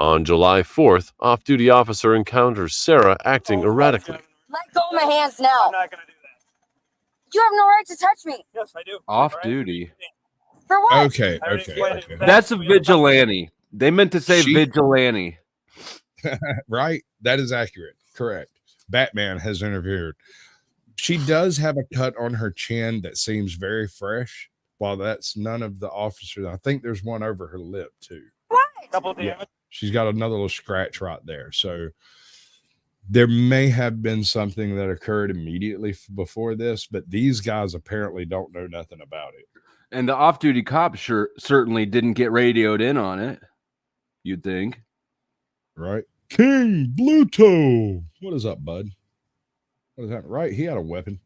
On July 4th, off-duty officer encounters Sarah acting erratically. Let go of my hands now. I'm not going to do that. You have no right to touch me. Yes, I do. Off duty. For what? Okay. That's a vigilante. They meant to say vigilante. Right? That is accurate. Correct. Batman has interfered. She does have a cut on her chin that seems very fresh. While that's none of the officers, I think there's one over her lip too. What? Double damage. Yeah, she's got another little scratch right there. So there may have been something that occurred immediately before this, but these guys apparently don't know nothing about it. And the off-duty cop certainly didn't get radioed in on it. You'd think. Right? King Bluto. What is up, bud? What is that? Right? He had a weapon.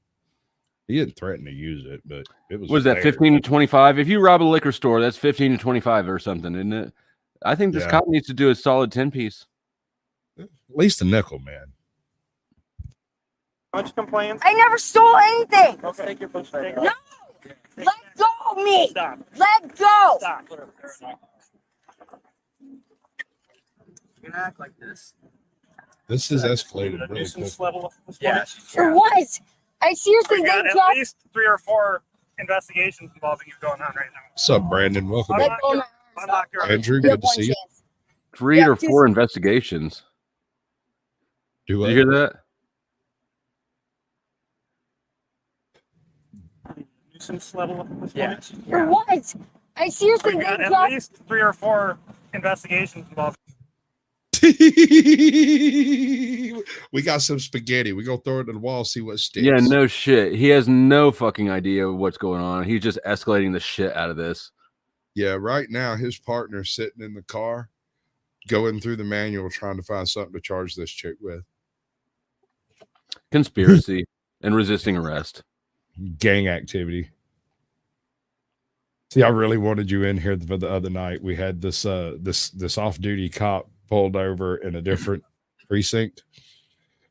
He didn't threaten to use it, but it was. What is that, 15 to 25? If you rob a liquor store, that's 15 to 25 or something, isn't it? I think this cop needs to do a solid 10-piece. At least a nickel, man. How much complaints? I never stole anything. Okay. Take your push right No. now. Let go of me. Stop. Let go. Stop. You can act like this. This is escalated really Nuisance quick. level. Yeah. For what? I seriously We got think at least 3 or 4 investigations involving you going on right now. What's up, Brandon? Welcome Let back. go of my arms. Unlock your Andrew, You good have to one see you. chance. 3 or 4 investigations. Do Did you hear that? nuisance level. Yeah. For what? I seriously We got think at least 3 or 4 investigations involving. We got some spaghetti. We're gonna throw it at the wall, see what sticks. Yeah, no shit. He has no fucking idea what's going on. He's just escalating the shit out of this. Yeah, right now his partner's sitting in the car, going through the manual, trying to find something to charge this chick with. Conspiracy and resisting arrest. Gang activity. See, I really wanted you in here for the other night. We had this this off-duty cop pulled over in a different precinct,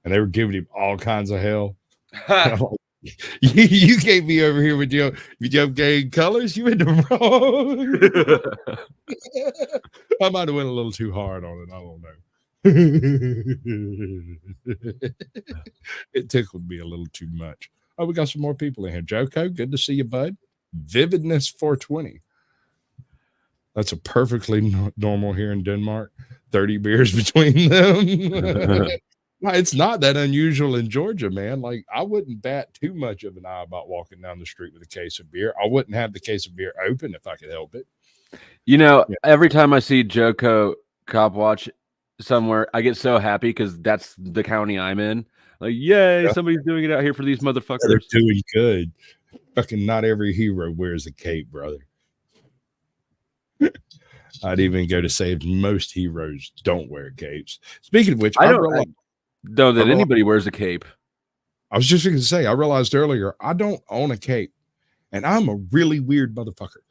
and they were giving him all kinds of hell. You can't be over here with your gang colors. You in the wrong. I might have went a little too hard on it. I don't know. It tickled me a little too much. Oh, we got some more people in here. Joko, good to see you, bud. Vividness 420. That's a perfectly normal here in Denmark. 30 beers between them. It's not that unusual in Georgia, man. Like, I wouldn't bat too much of an eye about walking down the street with a case of beer. I wouldn't have the case of beer open if I could help it. You know, every time I see Joko Cop Watch somewhere, I get so happy because that's the county I'm in. Like, yay, somebody's doing it out here for these motherfuckers. They're doing good. Fucking not every hero wears a cape, brother. I'd even go to say most heroes don't wear capes. Speaking of which, I don't know that anybody wears a cape. I was just going to say, I realized earlier, I don't own a cape, and I'm a really weird motherfucker.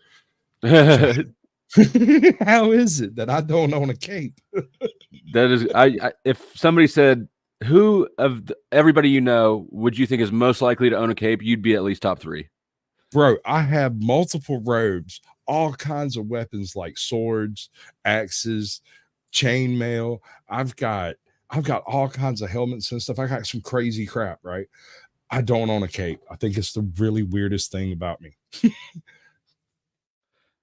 How is it that I don't own a cape? That is, if somebody said, who of everybody you know would you think is most likely to own a cape, you'd be at least top 3. Bro, I have multiple robes, all kinds of weapons like swords, axes, chainmail. I've got all kinds of helmets and stuff. I got some crazy crap, right? I don't own a cape. I think it's the really weirdest thing about me.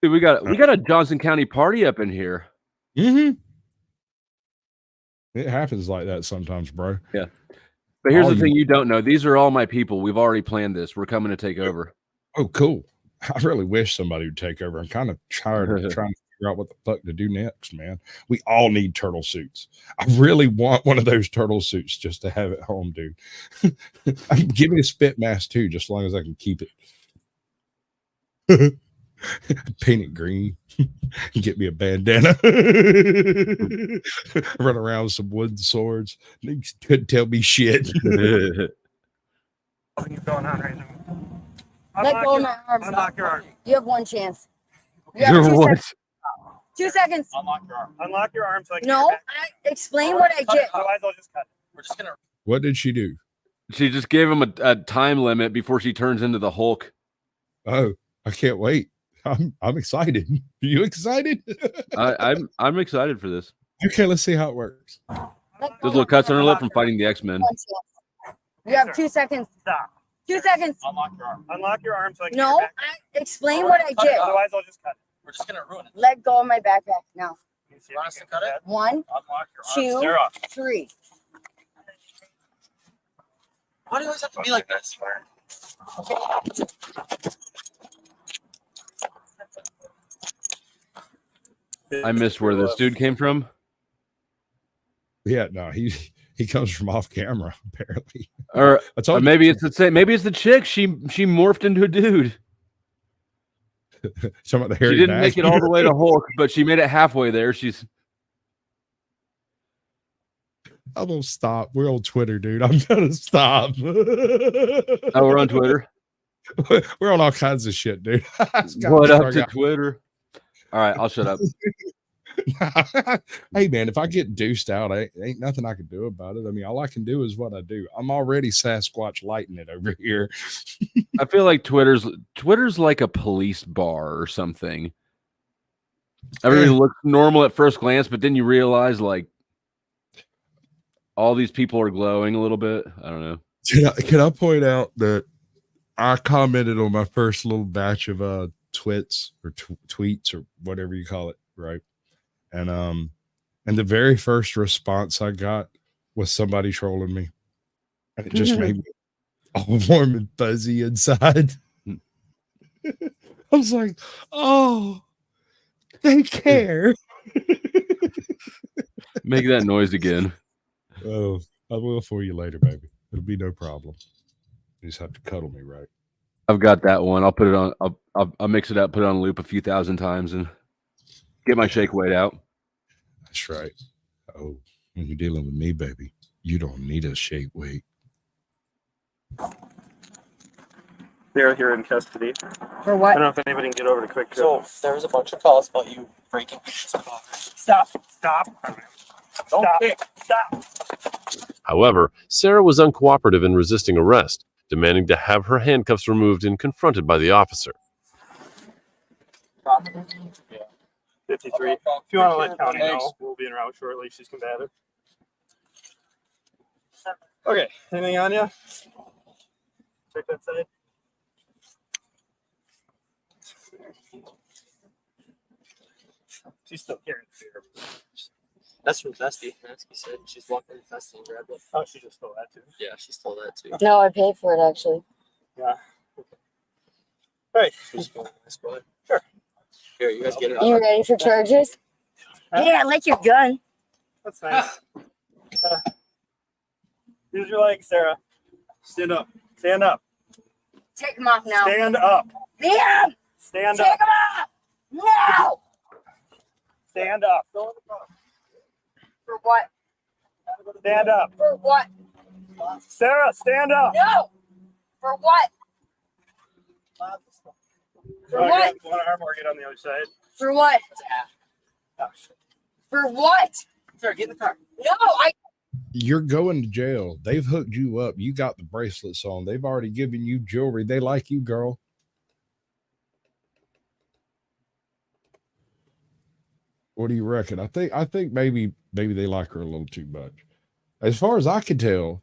Dude, we got a Johnson County party up in here. Mm-hmm. It happens like that sometimes, bro. Yeah. But here's the thing you don't know. These are all my people. We've already planned this. We're coming to take over. Oh, cool. I really wish somebody would take over. I'm kind of tired of trying to figure out what the fuck to do next, man. We all need turtle suits. I really want one of those turtle suits just to have at home, dude. Give me a spit mask too, just as long as I can keep it. Paint it green. Get me a bandana. Run around with some wooden swords. You couldn't tell me shit. What's going on right now? Let go of my arms. Unlock your arm. You have one chance. You have 2 seconds. 2 seconds. Unlock your arm. Unlock your arm so I can. No, explain what I did. Otherwise, I'll just cut it. We're just gonna. What did she do? She just gave him a time limit before she turns into the Hulk. Oh, I can't wait. I'm excited. Are you excited? I'm excited for this. Okay, let's see how it works. Those little cuts on her lip from fighting the X-Men. You have 2 seconds. Stop. 2 seconds. Unlock your arm. Unlock your arm so I can No, explain what I did. Otherwise, I'll just cut it. We're just gonna ruin it. Let go of my backpack now. You see if Want us you to can cut it? 1, Unlock your arm. 2, Sarah. 3. Why do you always have to be like this? I missed where this dude came from. Yeah, no, he comes from off camera apparently. Or I told you. maybe it's the same. Maybe it's the chick. She morphed into a dude. Talking about the She hairy didn't make it all the way to bastard. Hulk, but she made it halfway there. She's I'm gonna stop. We're on Twitter, dude. I'm gonna stop. oh, we're on Twitter. We're on all kinds of shit, dude. What up to Twitter? All right, I'll shut up. Hey man, if I get deuced out, ain't nothing I can do about it. I mean, all I can do is what I do. I'm already Sasquatch lighting it over here. I feel like Twitter's like a police bar or something. Everything looks normal at first glance, but then you realize like all these people are glowing a little bit. I don't know. Can I point out that I commented on my first little batch of tweets or tweets or whatever you call it, right? And the very first response I got was somebody trolling me, and it just made me all warm and fuzzy inside. I was like, "Oh, they care." Make that noise again. Oh, I will for you later, baby. It'll be no problem. You just have to cuddle me, right? I've got that one. I'll put it on. I'll mix it up, put it on loop a few thousand times, and get my shake weight out. That's right. Oh, when you're dealing with me, baby, you don't need a shake weight. They're here in custody. For I what? don't know if anybody can get over to quick. So there was a bunch of calls about you breaking pieces of cloth. Stop. Don't kick. Stop. However, Sarah was uncooperative in resisting arrest, demanding to have her handcuffs removed and confronted by the officer. 53. If you want to let County know, we'll be en route shortly. She's combative. Okay. Anything on you? Check that side. She's still carrying fear. That's from Festy. Nasty said she's walking in Festy and grabbed it. Oh, she just stole that too. Yeah, she stole that too. No, I paid for it actually. Yeah. Right. She's going nice, brother. Sure. Here, you guys get it. You ready for charges? Hey, I like your gun. That's nice. Use your legs, Sarah. Stand up. Stand up. Take them off now. Stand up. Liam! Stand Take up. them off! No! Stand up. For what? Stand up. For what? Sarah, stand up. No! For what? For what? One arm or get on the other side. For what? Oh, shit. For what? Sarah, get in the car. No, You're going to jail. They've hooked you up. You got the bracelets on. They've already given you jewelry. They like you, girl. What do you reckon? I think maybe they like her a little too much. As far as I can tell,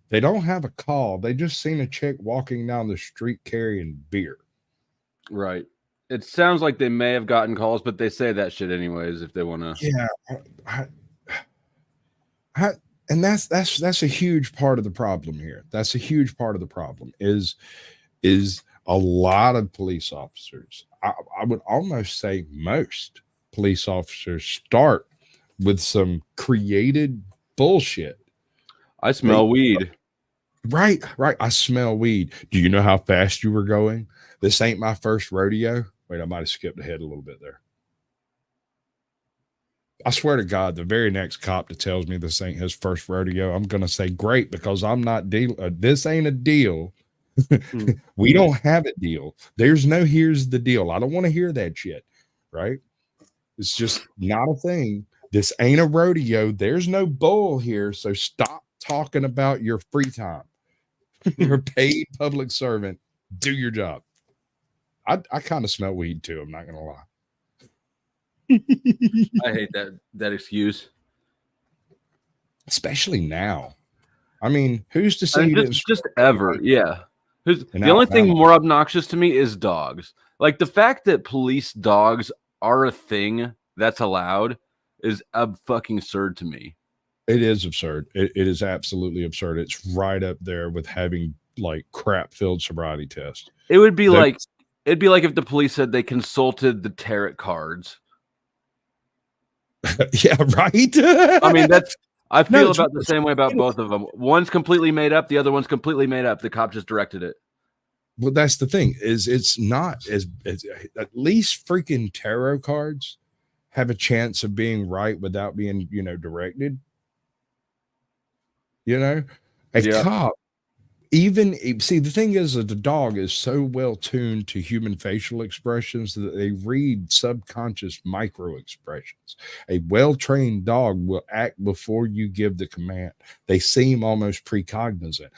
they don't have a call. They just seen a chick walking down the street carrying beer. Right. It sounds like they may have gotten calls, but they say that shit anyways if they want to. Yeah. And that's a huge part of the problem here. That's a huge part of the problem is a lot of police officers. I would almost say most police officers start with some created bullshit. I smell weed. Right. I smell weed. Do you know how fast you were going? This ain't my first rodeo. Wait, I might have skipped ahead a little bit there. I swear to God, the very next cop that tells me this ain't his first rodeo, I'm going to say, great, because I'm not deal. This ain't a deal. We don't have a deal. There's no, here's the deal. I don't want to hear that shit. Right. It's just not a thing. This ain't a rodeo. There's no bull here. So stop talking about your free time. You're a paid public servant. Do your job. I kind of smell weed too. I'm not going to lie. I hate that excuse. Especially now. I mean, who's to I say mean, you didn't just ever, yeah. The in only thing Alabama? more obnoxious to me is dogs. Like the fact that police dogs are a thing that's allowed is fucking absurd to me. It is absurd. It is absolutely absurd. It's right up there with having like crap-filled sobriety tests. It would be like it'd be like if the police said they consulted the tarot cards. Yeah, right. I mean, I feel it's about the same way about both of them. One's completely made up, the other one's completely made up. The cop just directed it. Well, that's the thing. Is it's not as at least freaking tarot cards have a chance of being right without being, directed. A Yeah. cop, see, the thing is that the dog is so well tuned to human facial expressions that they read subconscious micro expressions. A well-trained dog will act before you give the command. They seem almost precognizant.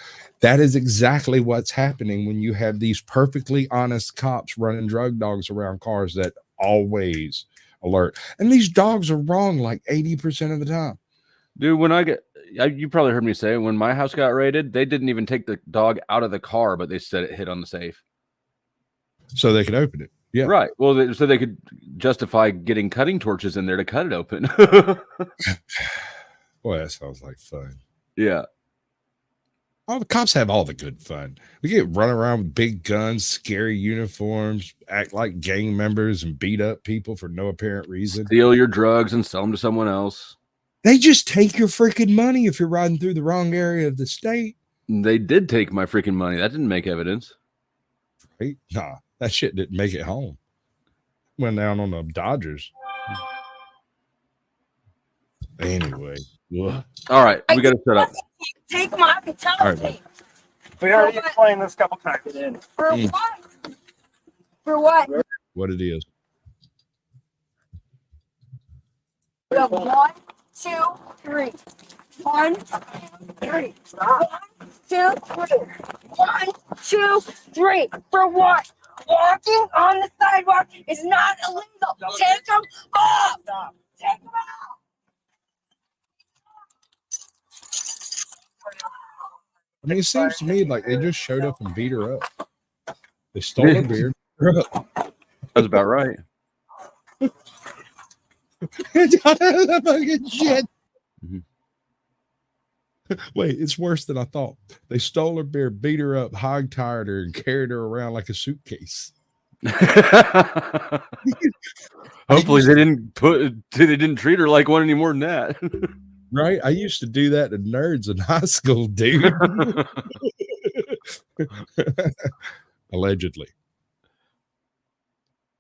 That is exactly what's happening when you have these perfectly honest cops running drug dogs around cars that always alert. And these dogs are wrong like 80% of the time. Dude, you probably heard me say when my house got raided, they didn't even take the dog out of the car, but they said it hit on the safe. So they could open it. Yeah. Right. Well, so they could justify getting cutting torches in there to cut it open. Boy, that sounds like fun. Yeah. All the cops have all the good fun. We get run around with big guns, scary uniforms, act like gang members, and beat up people for no apparent reason. Steal your drugs and sell them to someone else. They just take your freaking money if you're riding through the wrong area of the state. They did take my freaking money. That didn't make evidence. Right? Nah, that shit didn't make it home. Went down on the Dodgers. Anyway. Ugh. All right, we got to shut up. Take my fatality. All right, We already explained this a couple times. For what? For what? what it is. We have 1, 2, 3. 1, 2, 3. 1, 2, 3. 1, 2, 3. For what? Walking on the sidewalk is not illegal. Take them off. Take them off. I mean, it seems to me like they just showed up and beat her up. They stole her beard. That's about right. Fucking shit. Mhm. Wait, it's worse than I thought. They stole her beard, beat her up, hog-tied her, and carried her around like a suitcase. Hopefully they didn't treat her like one any more than that. Right? I used to do that to nerds in high school, dude. Allegedly.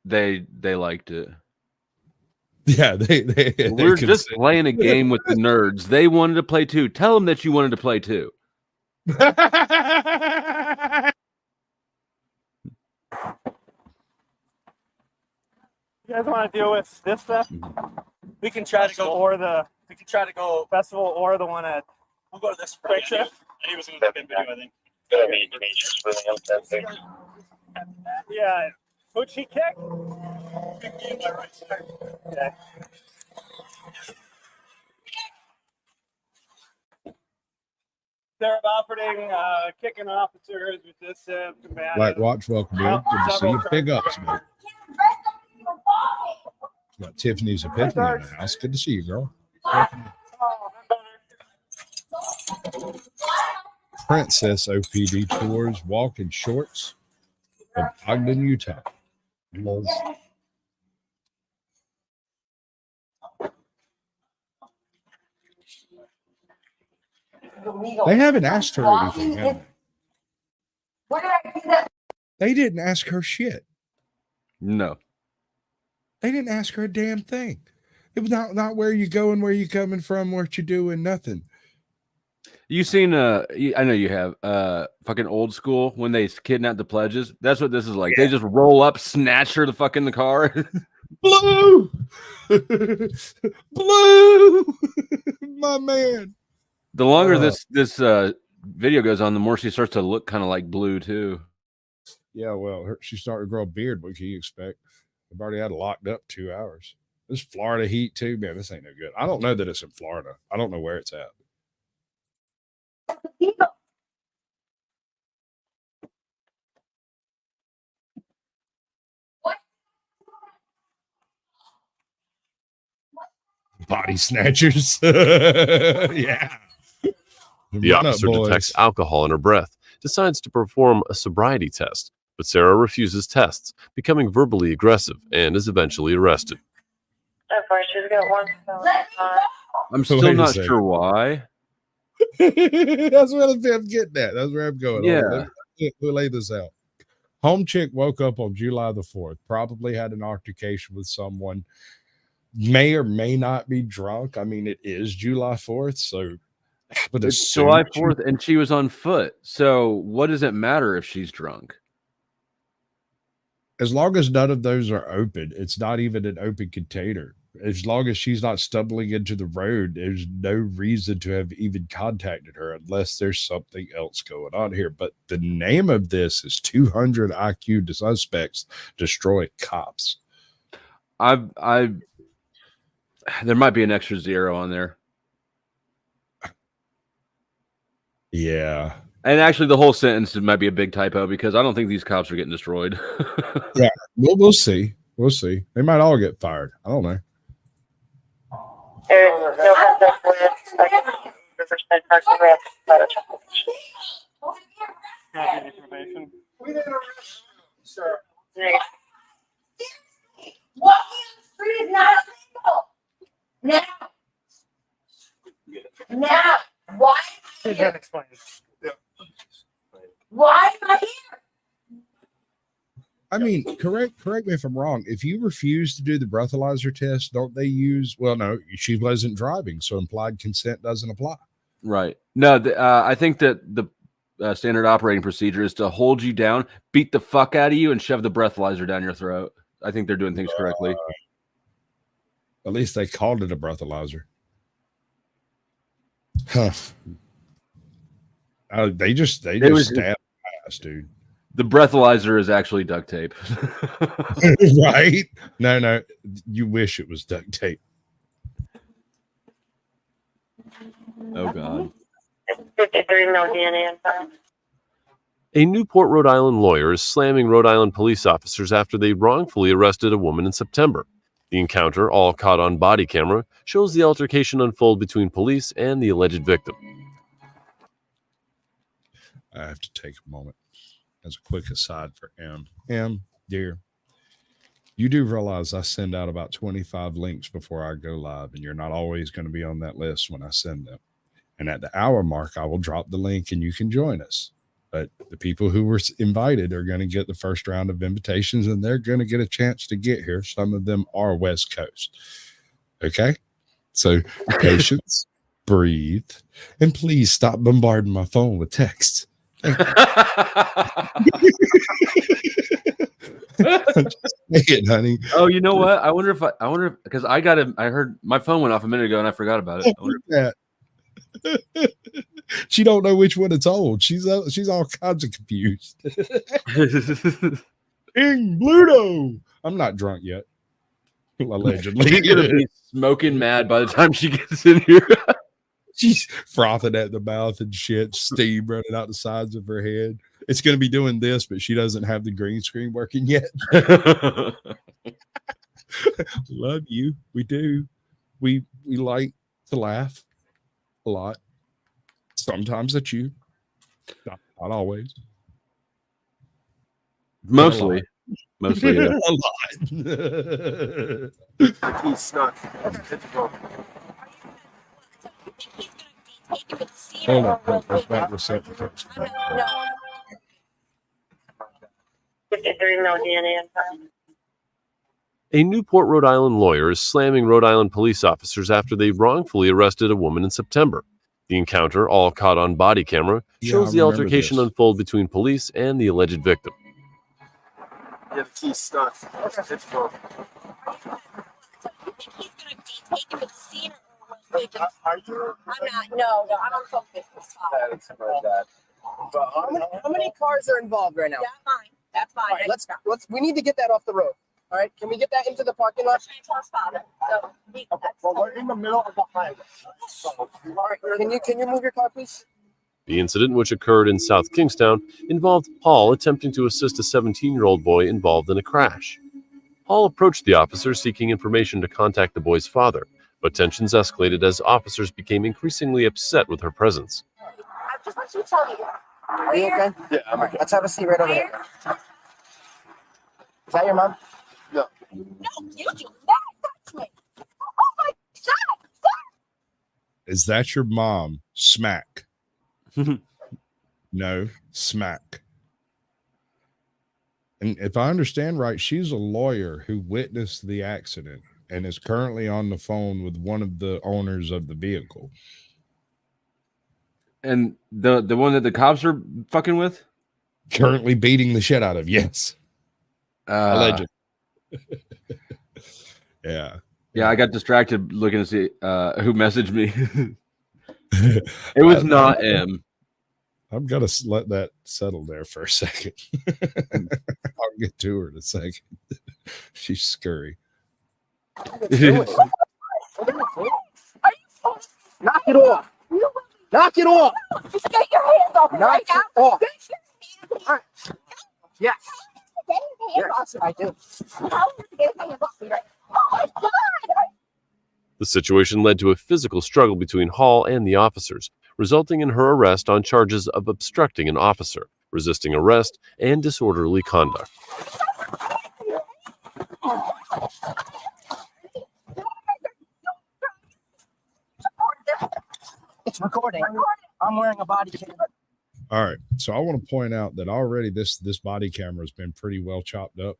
They liked it. Yeah, We're just playing a game with the nerds. They wanted to play too. Tell them that you wanted to play too. You guys want to deal with this stuff? We can try to go. Or the We can try to go. festival or the one at We'll go to this Quick Trip? He was going to make a video, I think. Yeah. Fuji kick? Okay. They're operating kicking officers with this combatant. Black Watch, welcome in. Good to see you. Big ups, man. Got Tiffany's Epiphany in the house. Good to see you, girl. Princess OPD tours, walking shorts of Ogden, Utah. Lol. They haven't asked her anything, have they? What did I do that? They didn't ask her shit. No. They didn't ask her a damn thing. It was not where you going, where you coming from, what you doing, nothing. You seen I know you have fucking Old School when they kidnap the pledges. That's what this is like. Yeah. They just roll up, snatch her the fuck in the car. Blue, blue, my man. The longer this video goes on, the more she starts to look kind of like Blue too. Yeah, well, she's starting to grow a beard. What can you expect? I've already had it locked up 2 hours. This Florida heat too, man. This ain't no good. I don't know that it's in Florida. I don't know where it's at. Body snatchers. Yeah. The officer detects alcohol in her breath, decides to perform a sobriety test, but Sarah refuses tests, becoming verbally aggressive, and is eventually arrested. I'm still not sure why. That's what I'm getting at. That's where I'm going. Yeah. We'll lay this out. Home chick woke up on July the 4th, probably had an altercation with someone, may or may not be drunk. I mean, it is July 4th, so but it's July 4th and she was on foot. So what does it matter if she's drunk? As long as none of those are open, it's not even an open container. As long as she's not stumbling into the road, there's no reason to have even contacted her unless there's something else going on here. But the name of this is 200 IQ suspects destroy cops. There might be an extra 0 on there. Yeah. And actually, the whole sentence might be a big typo because I don't think these cops are getting destroyed. Yeah, we'll see. We'll see. They might all get fired. I don't know. There's no contact with Riverside Park and Rec. Information. We didn't arrest you, sir. Walking on the street is not illegal. Now, why am I here? Explain. Why am I here? I mean, correct me if I'm wrong. If you refuse to do the breathalyzer test, don't they use? Well, no, she wasn't driving, so implied consent doesn't apply. Right. No, I think that the standard operating procedure is to hold you down, beat the fuck out of you, and shove the breathalyzer down your throat. I think they're doing things correctly. At least they called it a breathalyzer. Huh. They just stabbed ass, dude. The breathalyzer is actually duct tape. Right? No. You wish it was duct tape. Oh, God. 53, no DNA in file. A Newport, Rhode Island lawyer is slamming Rhode Island police officers after they wrongfully arrested a woman in September. The encounter, all caught on body camera, shows the altercation unfold between police and the alleged victim. I have to take a moment. As a quick aside for M, dear, you do realize I send out about 25 links before I go live, and you're not always going to be on that list when I send them. And at the hour mark, I will drop the link and you can join us. But the people who were invited are going to get the first round of invitations, and they're going to get a chance to get here. Some of them are West Coast. Okay? So patience, breathe, and please stop bombarding my phone with texts. Thank you. Just honey. Oh, you know what? I wonder because I heard my phone went off a minute ago and I forgot about it. She don't know which one it's on. She's all kinds of confused. Ding, Bluto. I'm not drunk yet. Allegedly. She's gonna be smoking mad by the time she gets in here. She's frothing at the mouth and shit, steam running out the sides of her head. It's going to be doing this, but she doesn't have the green screen working yet. Love you. We do. We like to laugh a lot. Sometimes at you. Not always. Mostly. Yeah. A lot. He's stuck. Hold on. Let's back reset the text. 53, no DNA in file. A Newport, Rhode Island lawyer is slamming Rhode Island police officers after they wrongfully arrested a woman in September. The encounter, all caught on body camera, shows the altercation unfold between police and the alleged victim. Yeah, the key's stuck. It's broken. He's gonna take him to the scene or Are you? I'm not. No, I'm on focus. How many cars are involved right now? That's mine. That's mine. All right, let's. We need to get that off the road. All right, can we get that into the parking lot? Okay, Well, we're in the middle of the highway. So, all right, can you move your car, please? The incident, which occurred in South Kingstown, involved Paul attempting to assist a 17-year-old boy involved in a crash. Paul approached the officer seeking information to contact the boy's father, but tensions escalated as officers became increasingly upset with her presence. I just want you to tell me. Are you okay? Yeah, I'm okay. Let's have a seat right over here. Is that your mom? No, you do not touch me. Oh my God! Is that your mom? Smack. No, smack. And if I understand right, she's a lawyer who witnessed the accident and is currently on the phone with one of the owners of the vehicle. And the one that the cops are fucking with? Currently beating the shit out of, yes. Allegedly. Yeah. Yeah, I got distracted looking to see who messaged me. It was not M. I'm going to let that settle there for a second. I'll get to her in a second. She's scurry. Knock it off. Knock it off. Just get your hands off me Knock right it now. off. Get your hands off me. Yes. Get your hands off Yes, I do. me. Tell him to get your hands off me right now. Oh my God! The situation led to a physical struggle between Hall and the officers, resulting in her arrest on charges of obstructing an officer, resisting arrest, and disorderly conduct. It's recording. I'm wearing a body cam. All right. So I want to point out that already this body camera has been pretty well chopped up.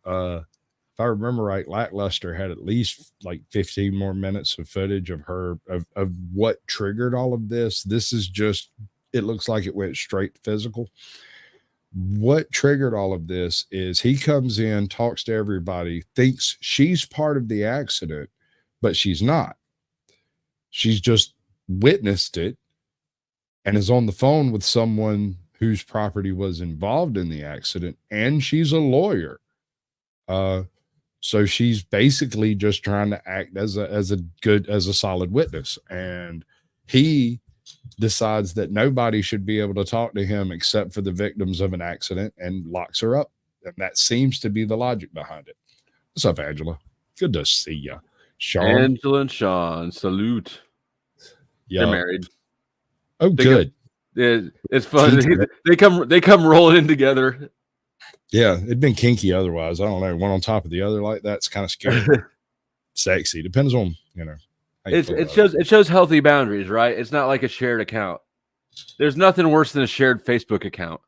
If I remember right, Lackluster had at least like 15 more minutes of footage of her of what triggered all of this. This is just, it looks like it went straight physical. What triggered all of this is he comes in, talks to everybody, thinks she's part of the accident, but she's not. She's just witnessed it and is on the phone with someone whose property was involved in the accident, and she's a lawyer. So she's basically just trying to act as a solid witness. And he decides that nobody should be able to talk to him except for the victims of an accident and locks her up. And that seems to be the logic behind it. What's up, Angela? Good to see you. Sean? Angela and Sean, salute. Yeah. They're married. Oh, good. It's fun. They come rolling in together. Yeah, it'd been kinky otherwise. I don't know. One on top of the other like that's kind of scary. Sexy. Depends on, how you feel about It shows healthy boundaries, right? It's not like a shared account. There's nothing worse than a shared Facebook account.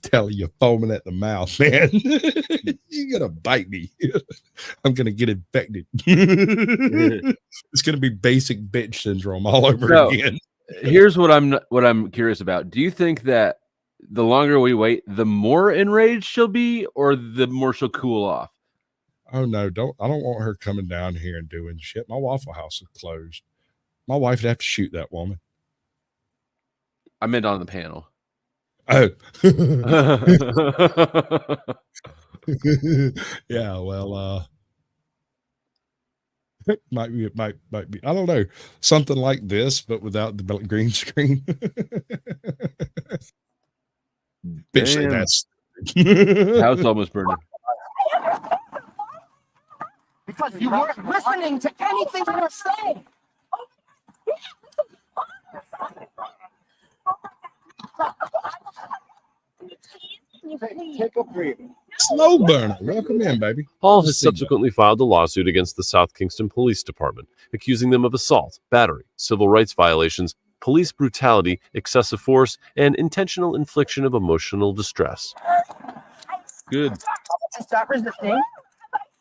Tell you, foaming at the mouth, man. You're gonna bite me. I'm gonna get infected. It's gonna be basic bitch syndrome all over again. Here's what I'm curious about. Do you think that the longer we wait, the more enraged she'll be, or the more she'll cool off? Oh no, I don't want her coming down here and doing shit. My Waffle House is closed. My wife would have to shoot that woman. I meant on the panel. Oh. Yeah, well, might be I don't know, something like this but without the green screen. Bitch, that's house almost burning. Because you weren't listening to anything we were saying. Take a breather. Slow burner. Welcome in, baby. Hall has subsequently filed a lawsuit against the South Kingston Police Department, accusing them of assault, battery, civil rights violations, police brutality, excessive force, and intentional infliction of emotional distress. Good. Stop resisting,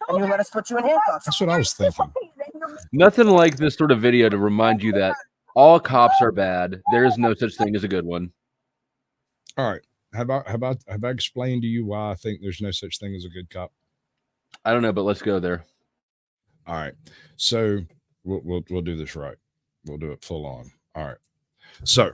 and you let us put you in handcuffs. That's what I was thinking. Nothing like this sort of video to remind you that all cops are bad. There is no such thing as a good one. All right. Have I explained to you why I think there's no such thing as a good cop? I don't know, but let's go there. All right. So we'll do this right. We'll do it full on. All right. So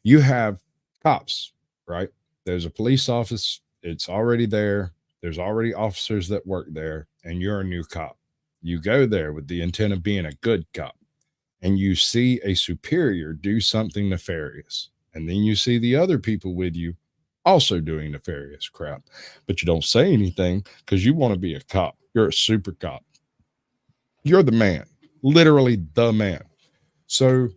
you have Cops, right? There's a police office. It's already there. There's already officers that work there, and you're a new cop. You go there with the intent of being a good cop, and you see a superior do something nefarious. And then you see the other people with you also doing nefarious crap, but you don't say anything because you want to be a cop. You're a super cop. You're the man, literally the man. So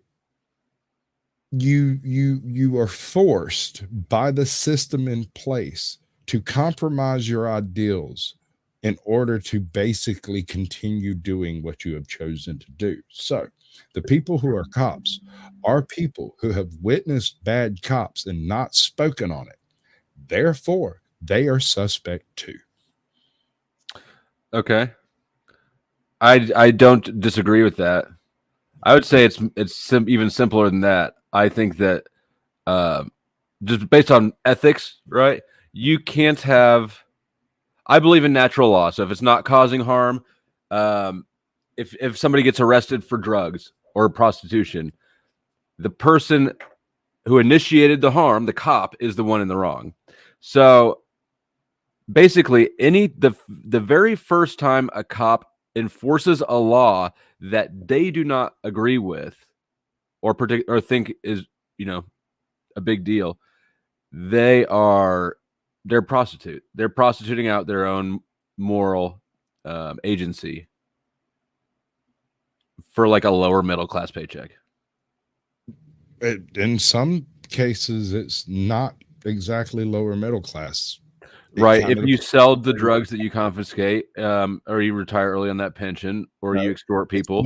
you are forced by the system in place to compromise your ideals in order to basically continue doing what you have chosen to do. So the people who are cops are people who have witnessed bad cops and not spoken on it. Therefore, they are suspect too. Okay. I don't disagree with that. I would say it's even simpler than that. I think that just based on ethics, right? You can't have. I believe in natural law. So if it's not causing harm, if somebody gets arrested for drugs or prostitution, the person who initiated the harm, the cop, is the one in the wrong. So basically, the very first time a cop enforces a law that they do not agree with or think is, a big deal, they're prostituting out their own moral agency for like a lower middle class paycheck. In some cases, it's not exactly lower middle class. Right. If you sell the drugs that you confiscate, or you retire early on that pension, or you extort people,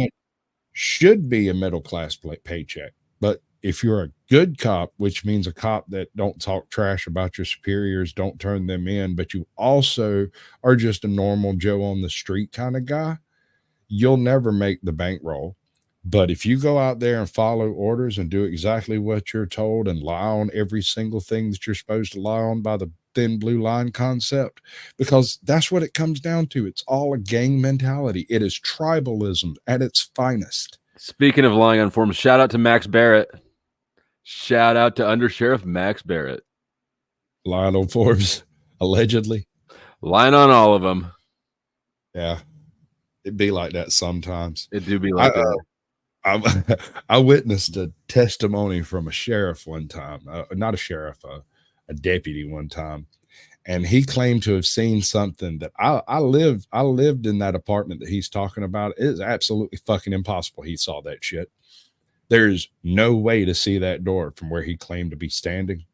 should be a middle class paycheck. But if you're a good cop, which means a cop that don't talk trash about your superiors, don't turn them in, but you also are just a normal Joe on the street kind of guy, you'll never make the bankroll. But if you go out there and follow orders and do exactly what you're told and lie on every single thing that you're supposed to lie on by the thin blue line concept, because that's what it comes down to. It's all a gang mentality. It is tribalism at its finest. Speaking of lying on forms, shout out to Max Barrett. Shout out to Undersheriff Max Barrett. Lying on forms, allegedly. Lying on all of them. Yeah. It'd be like that sometimes. It do be like that. I witnessed a testimony from a sheriff one time, not a sheriff, a deputy one time, and he claimed to have seen something that I lived in that apartment that he's talking about. It is absolutely fucking impossible. He saw that shit. There's no way to see that door from where he claimed to be standing.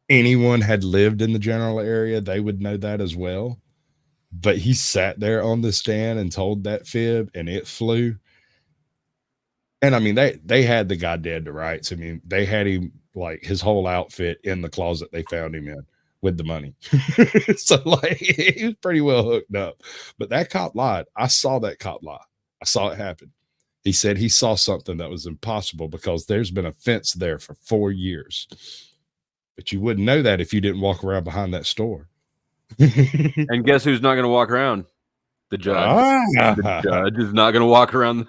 Anyone had lived in the general area, they would know that as well. But he sat there on the stand and told that fib, and it flew. And I mean, they had the guy dead to rights. I mean, they had him like his whole outfit in the closet they found him in with the money. So like he was pretty well hooked up. But that cop lied. I saw that cop lie. I saw it happen. He said he saw something that was impossible because there's been a fence there for 4 years. But you wouldn't know that if you didn't walk around behind that store. And guess who's not going to walk around? The judge. The judge is not going to walk around.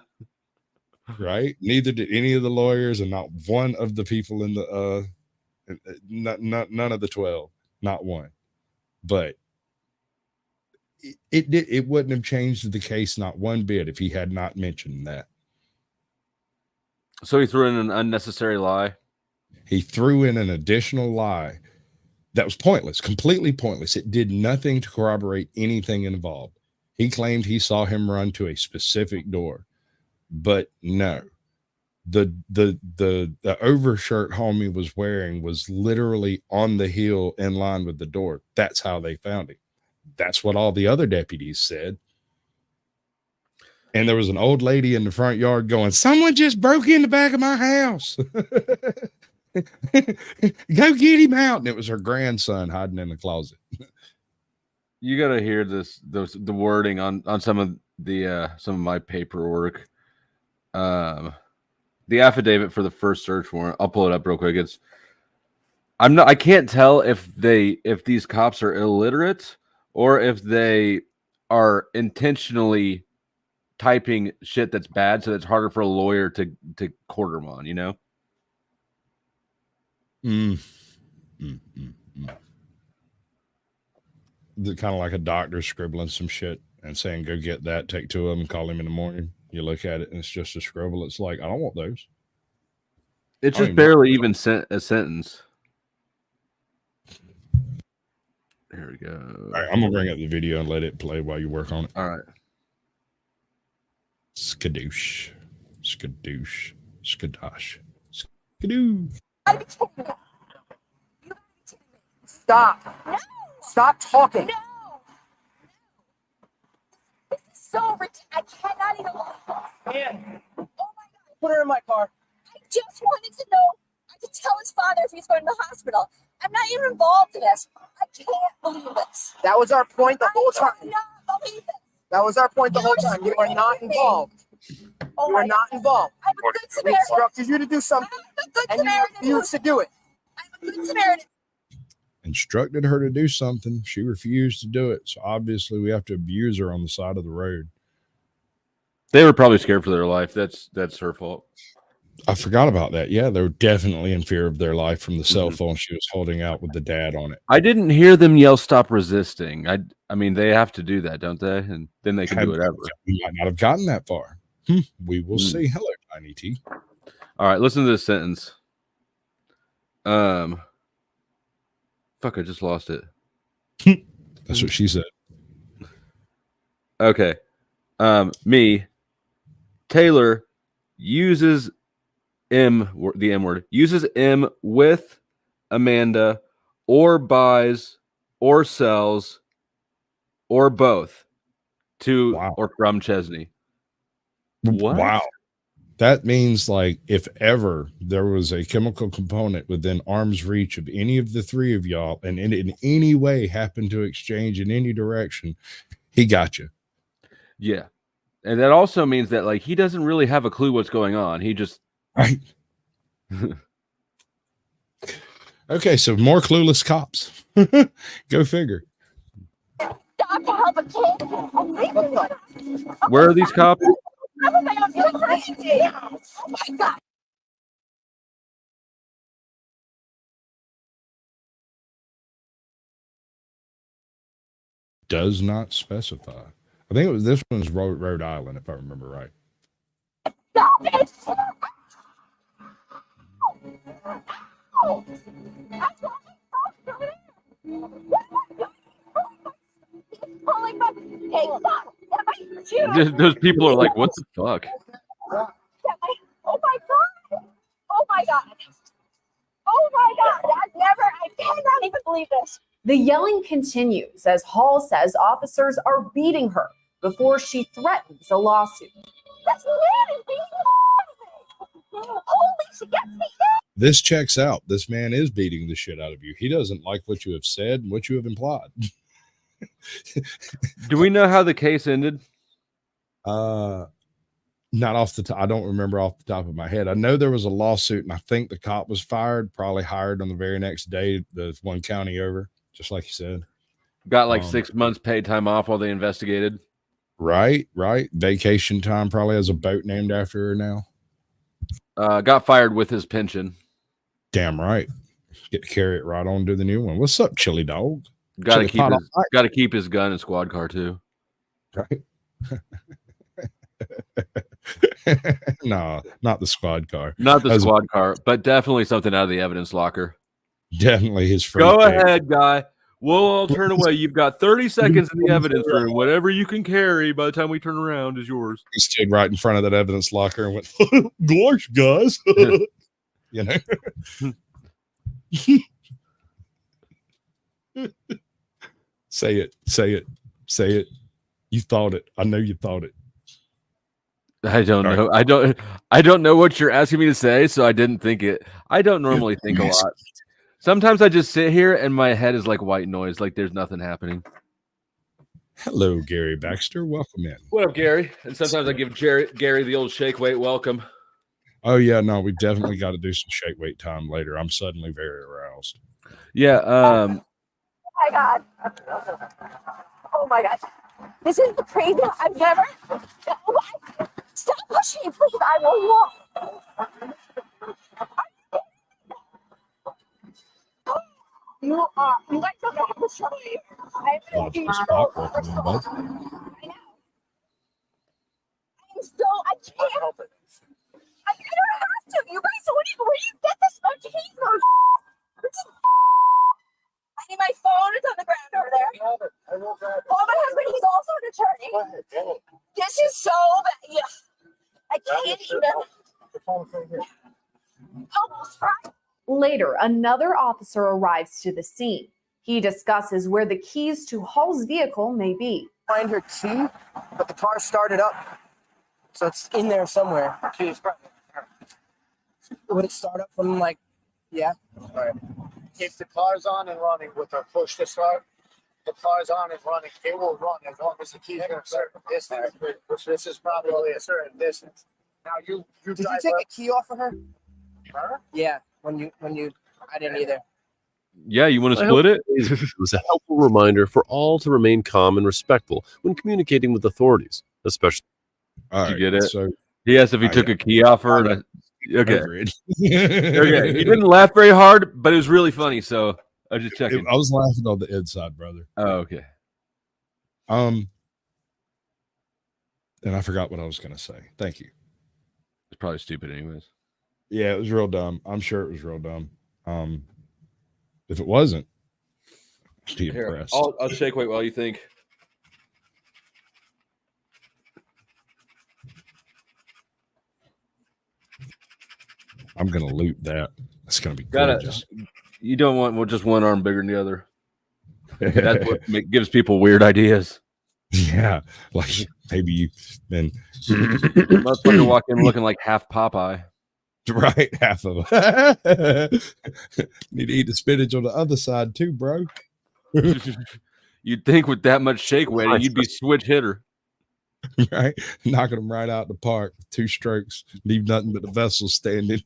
Right? Neither did any of the lawyers, and not one of the people in the none of the 12, not one. But it wouldn't have changed the case not one bit if he had not mentioned that. So he threw in an unnecessary lie. He threw in an additional lie that was pointless, completely pointless. It did nothing to corroborate anything involved. He claimed he saw him run to a specific door, but no. The overshirt homie was wearing was literally on the hill in line with the door. That's how they found him. That's what all the other deputies said. And there was an old lady in the front yard going, "Someone just broke in the back of my house." Go get him out. And it was her grandson hiding in the closet. You got to hear the wording on some of my paperwork. The affidavit for the first search warrant. I'll pull it up real quick. I can't tell if these cops are illiterate or if they are intentionally typing shit that's bad, so it's harder for a lawyer to court them on, Mm. Mm, mm, mm. Kind of like a doctor scribbling some shit and saying, go get that, take 2 of them and call him in the morning. You look at it and it's just a scribble. It's like, I don't want those. It's I don't just even barely even a sentence. There we go. All right, I'm going to bring up the video and let it play while you work on it. All right. Skadoosh. Skadoosh. Skadosh. Skadoo. gotta be kidding me. You gotta be kidding me. Stop. No. Stop talking. No. This is so ridiculous. I cannot even believe this. Man, Oh my God. put her in my car. I just wanted to know. I could tell his father if he's going to the hospital. I'm not even involved in this. I can't believe this. That was our point the whole I time. cannot believe this. That was our point the whole time. You are not involved. Oh You my are not involved. I'm a good We Samaritan. instructed you to do I'm something, a good and you Samaritan. refused to do it. I'm a good Samaritan. Instructed her to do something. She refused to do it. So obviously we have to abuse her on the side of the road. They were probably scared for their life. That's her fault. I forgot about that. Yeah, they were definitely in fear of their life from the cell phone she was holding out with the dad on it. I didn't hear them yell "Stop resisting." I mean, they have to do that, don't they? And then they can do whatever. We might not have gotten that far. We will see. Hello, Tiny T. All right, listen to this sentence. Fuck, I just lost it. That's what she said. Okay. Me, Taylor uses the M word, uses M with Amanda, or buys or sells or both to or from Chesney. What? Wow. That means like if ever there was a chemical component within arm's reach of any of the three of y'all and in any way happened to exchange in any direction, he got you. Yeah. And that also means that like he doesn't really have a clue what's going on. He just right. Okay, so more clueless cops. Go figure. Stop to help a kid. Where are these cops? Oh my God, you're crazy. Oh my God. Does not specify. I think it was this one's Rhode Island, if I remember right. Stop it. Hey, stop. Those people are like, what the fuck? Oh my God. Oh my God. Oh my God. I cannot even believe this. The yelling continues as Hall says officers are beating her before she threatens a lawsuit. This man is beating the shit out of me. Holy shit, get me. This checks out. This man is beating the shit out of you. He doesn't like what you have said and what you have implied. Do we know how the case ended? Not off the top. I don't remember off the top of my head. I know there was a lawsuit, and I think the cop was fired, probably hired on the very next day, the one county over, just like you said. Got like 6 months paid time off while they investigated. Right. Vacation time, probably has a boat named after her now. Got fired with his pension. Damn right. Get to carry it right on to the new one. What's up, chili dog? Got to keep his gun and squad car too. Right. No, not the squad car. Not the squad car, but definitely something out of the evidence locker. Definitely his free Go pick. ahead, guy. We'll all turn away. You've got 30 seconds in the evidence room. Whatever you can carry by the time we turn around is yours. He stood right in front of that evidence locker and went, gosh, guys. You know? Say it. You thought it. I know you thought it. I don't know. I don't know what you're asking me to say, so I didn't think it. I don't normally think a lot. Sometimes I just sit here and my head is like white noise, like there's nothing happening. Hello, Gary Baxter. Welcome in. What up, Gary? And sometimes I give Gary the old shake weight welcome. Oh, yeah, no, we definitely got to do some shake weight time later. I'm suddenly very aroused. Yeah. Oh my God. Oh my God. This is the crazy. I've never. Stop pushing me, please. I will walk. You guys don't know how to show me. I'm Oh, gonna it's spot working, bud. I know. I'm so I can't help it. I don't have to. You guys, where do you get this much heat from? I need my phone. It's on the ground over there. Oh, my husband, he's also an attorney. This is so bad. Yeah. I can't even. Almost right. Later, another officer arrives to the scene. He discusses where the keys to Hall's vehicle may be. Find her key, but the car started up. So it's in there somewhere. Would it start up from like, yeah? All right. If the car's on and running with a push to start, the car's on and running, it will run as long as the key's in a certain distance, which this is probably only a certain distance. Now you Did you drive take up, a key off of her? her? Yeah. When you, I didn't either. Yeah, you want to I split hope it? It was a helpful reminder for all to remain calm and respectful when communicating with authorities, especially. All Did right, you get it? So He asked if he I took got a key off her. And okay. over it. Okay. He didn't laugh very hard, but it was really funny. So I was just checking. I was laughing on the inside, brother. Oh, okay. And I forgot what I was going to say. Thank you. It's probably stupid, anyways. Yeah, it was real dumb. I'm sure it was real dumb. If it wasn't, I'd be Here, impressed. I'll shake weight while you think. I'm gonna loot that. It's gonna be Got gorgeous. it. You don't want just one arm bigger than the other. That's what gives people weird ideas. Yeah, like maybe you've been Motherfucker walk in looking like half Popeye. right half of need to eat the spinach on the other side too, bro. You'd think with that much shake weight, you'd be switch hitter. Right, knocking them right out the park. 2 strokes, leave nothing but the vessel standing.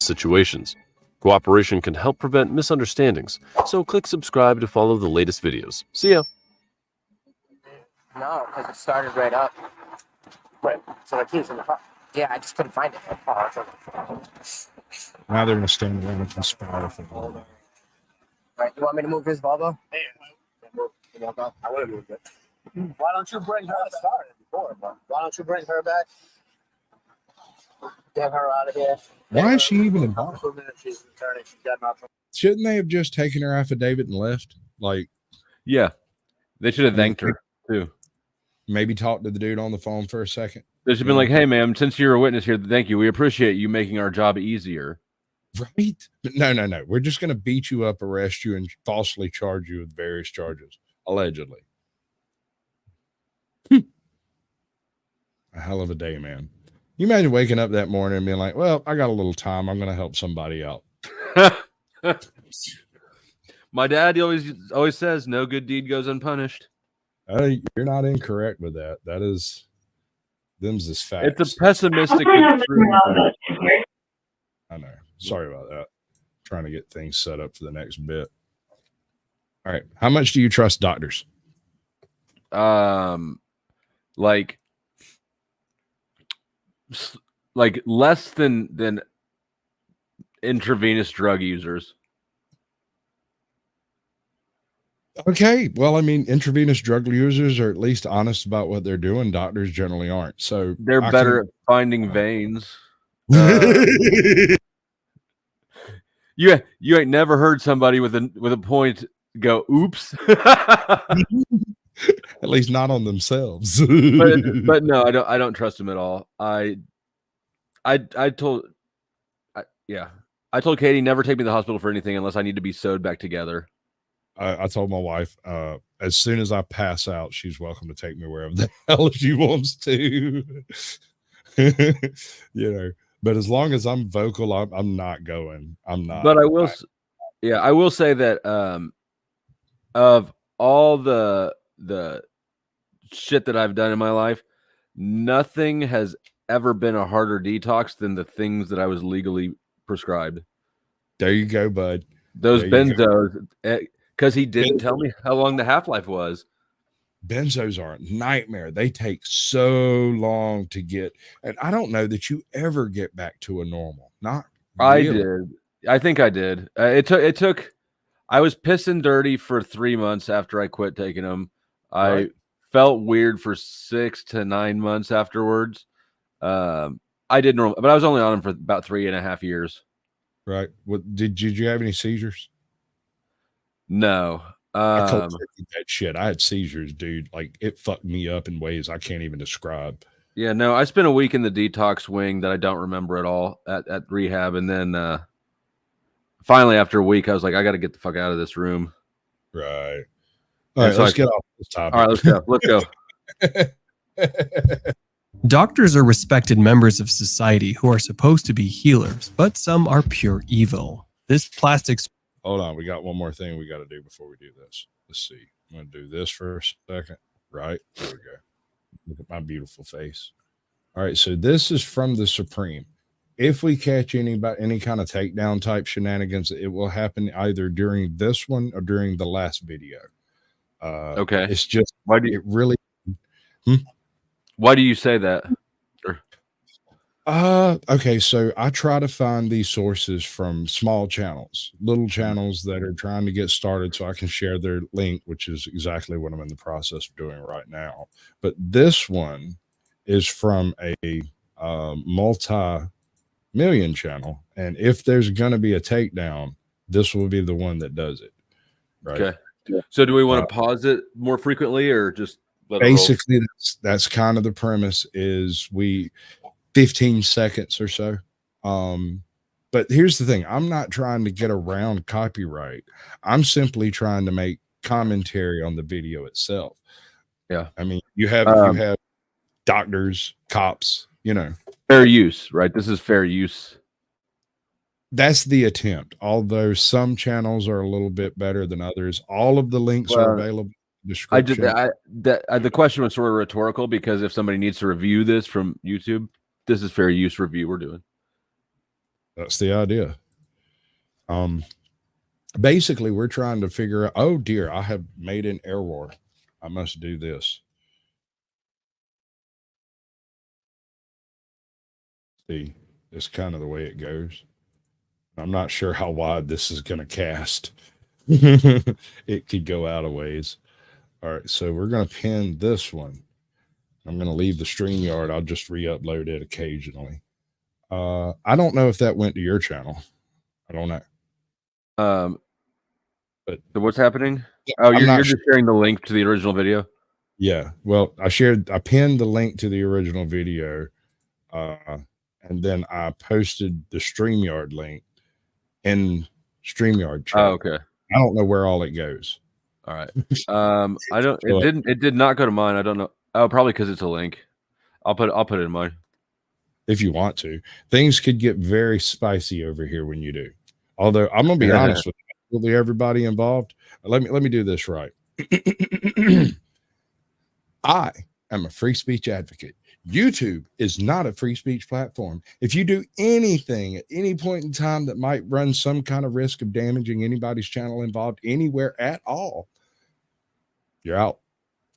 Situations. Cooperation can help prevent misunderstandings, so click subscribe to follow the latest videos. See ya! No, because it started right up. Right. So the key's in the car. Yeah, I just couldn't find it. Oh, that's okay. Now they're gonna stand around and conspire for all that. All right, you want me to move this Volvo? Hey, I would have moved it. Why don't you bring her back? Before, but why don't you bring her back? Get her out of here. Why is she even involved? 2 minutes, she's returning. She's got nothing. Shouldn't they have just taken her affidavit and left? Like Yeah. They should have thanked her too. maybe talk to the dude on the phone for a second. They should have been like, hey, ma'am, since you're a witness here, thank you. We appreciate you making our job easier. Right? No. We're just going to beat you up, arrest you, and falsely charge you with various charges, allegedly. A hell of a day, man. You imagine waking up that morning and being like, well, I got a little time. I'm going to help somebody out. My dad always says no good deed goes unpunished. You're not incorrect with that. That is, them's this facts. It's a pessimistic. I know. Sorry about that. Trying to get things set up for the next bit. All right. How much do you trust doctors? Like less than intravenous drug users. Okay. Well, I mean, intravenous drug users are at least honest about what they're doing. Doctors generally aren't. So They're better at finding veins. You ain't never heard somebody with a point go, oops. At least not on themselves. but no, I don't trust them at all. I told Katie never take me to the hospital for anything unless I need to be sewed back together. I told my wife, as soon as I pass out, she's welcome to take me wherever the hell she wants to. But as long as I'm vocal, I'm not going. I'm not. But I will say that of all the shit that I've done in my life, nothing has ever been a harder detox than the things that I was legally prescribed. There you go, bud. Those benzos, because he didn't tell me how long the half-life was. Benzos are a nightmare. They take so long to get, and I don't know that you ever get back to a normal. Not I Really? did. I think I did. It took. I was pissing dirty for 3 months after I quit taking them. I Right. felt weird for 6 to 9 months afterwards. I did normal, but I was only on them for about 3.5 years. Right. What did you have any seizures? No. I cold turkeyed that shit. I had seizures, dude. Like it fucked me up in ways I can't even describe. Yeah, no, I spent a week in the detox wing that I don't remember at all at rehab, and then finally after a week, I was like, I got to get the fuck out of this room. Right. And All right, so let's get off this topic. All right, let's go. Let's go. Doctors are respected members of society who are supposed to be healers, but some are pure evil. This plastic. Hold on, we got one more thing we got to do before we do this. Let's see. I'm going to do this for a second. Right. There we go. Look at my beautiful face. All right, so this is from the Supreme. If we catch any kind of takedown type shenanigans, it will happen either during this one or during the last video. Okay. It's just Why do you, it really. Why do you say that? Okay, so I try to find these sources from small channels, little channels that are trying to get started so I can share their link, which is exactly what I'm in the process of doing right now. But this one is from a multi-million channel, and if there's going to be a takedown, this will be the one that does it. Right. Okay. So do we want to pause it more frequently or just let basically that's kind of the premise is 15 seconds or so. But here's the thing. I'm not trying to get around copyright. I'm simply trying to make commentary on the video itself. Yeah. I mean, you have doctors, cops, fair use, right? This is fair use. That's the attempt. Although some channels are a little bit better than others. All of the links are available. Description. The question was sort of rhetorical because if somebody needs to review this from YouTube, this is fair use review we're doing. That's the idea. Basically, we're trying to figure out, oh dear, I have made an error. I must do this. See, it's kind of the way it goes. I'm not sure how wide this is going to cast. It could go out a ways. All right, so we're going to pin this one. I'm going to leave the StreamYard. I'll just re-upload it occasionally. I don't know if that went to your channel. I don't know. But what's happening? Oh, you're just sharing the link to the original video? Yeah. Well, I pinned the link to the original video, and then I posted the StreamYard link in StreamYard chat. Oh, okay. I don't know where all it goes. All right. I don't. It did not go to mine. I don't know. Oh, probably because it's a link. I'll put it in mine. If you want to, things could get very spicy over here when you do. Although I'm gonna be honest with everybody involved. Let me do this right. I am a free speech advocate. YouTube is not a free speech platform. If you do anything at any point in time that might run some kind of risk of damaging anybody's channel involved anywhere at all, you're out.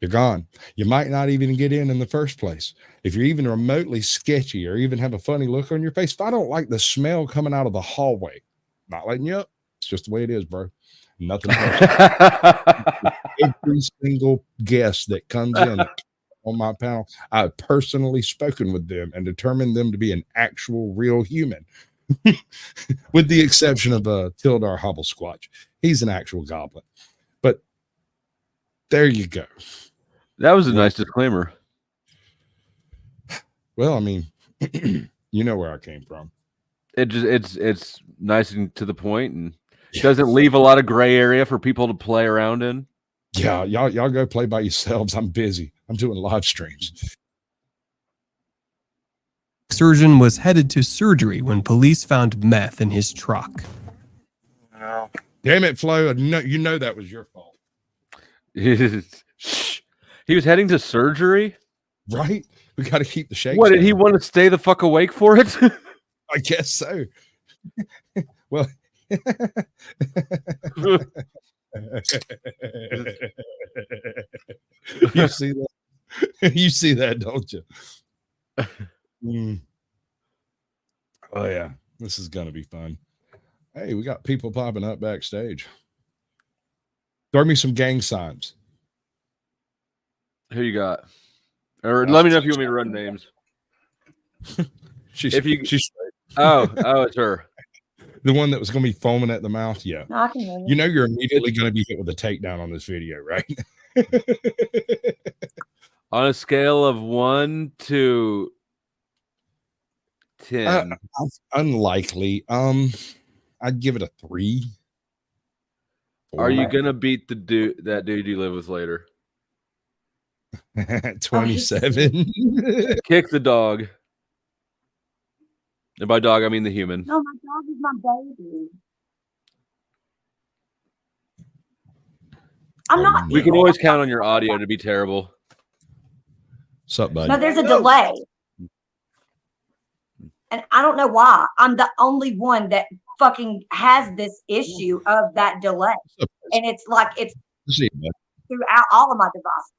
You're gone. You might not even get in the first place. If you're even remotely sketchy or even have a funny look on your face, if I don't like the smell coming out of the hallway, not letting you up. It's just the way it is, bro. Nothing personal. Every single guest that comes in on my panel, I've personally spoken with them and determined them to be an actual real human. With the exception of Tildar Hobblesquatch. He's an actual goblin. But there you go. That was a nice disclaimer. Well, I mean, you know where I came from. It's nice and to the point, and doesn't leave a lot of gray area for people to play around in. Yeah, y'all go play by yourselves. I'm busy. I'm doing live streams. Surgeon was headed to surgery when police found meth in his truck. No. Damn it, Flo. No, you know that was your fault. He was heading to surgery? Right? We got to keep the shakes. What, did he want to stay the fuck awake for it? I guess so. Well, you see that? You see that, don't you? Oh, yeah. This is gonna be fun. Hey, we got people popping up backstage. Throw me some gang signs. Who you got? Or let me know if you want me to run names. She's it's her. The one that was going to be foaming at the mouth. Yeah. No, I can hear You know, you're immediately going to be hit with a takedown on this video, right? On a scale of 1 to 10. Unlikely. I'd give it a 3. Are you going to beat that dude you live with later? 27. Kick the dog. And by dog, I mean the human. No, my dog is my baby. I'm not. We can always count on your audio to be terrible. What's up, bud? No, there's a delay. And I don't know why. I'm the only one that fucking has this issue of that delay. And it's like it's throughout all of my devices.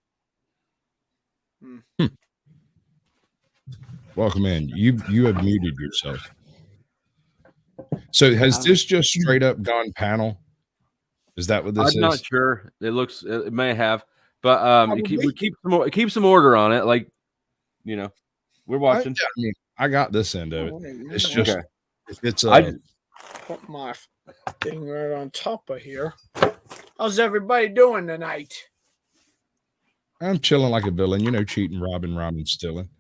Welcome in. You have muted yourself. So has this just straight up gone panel? Is that what this is? I'm not sure. It may have, but we keep some order on it. Like, you know, we're watching. I got this end of it. It's just it's put my thing right on top of here. How's everybody doing tonight? I'm chilling like a villain, you know, cheating, robbing, stealing.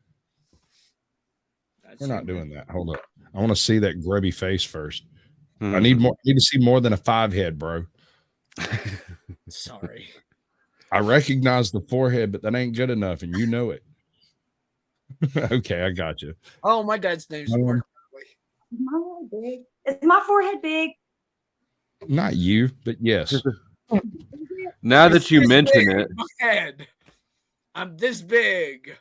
We're not doing that. Hold up. I want to see that grubby face first. I need to see more than a 5 head, bro. Sorry. I recognize the forehead, but that ain't good enough, and you know it. Okay, I got you. Oh, my dad's name's Mark. Is my forehead big? Not you, but yes. Now that you mention it, my head. I'm this big.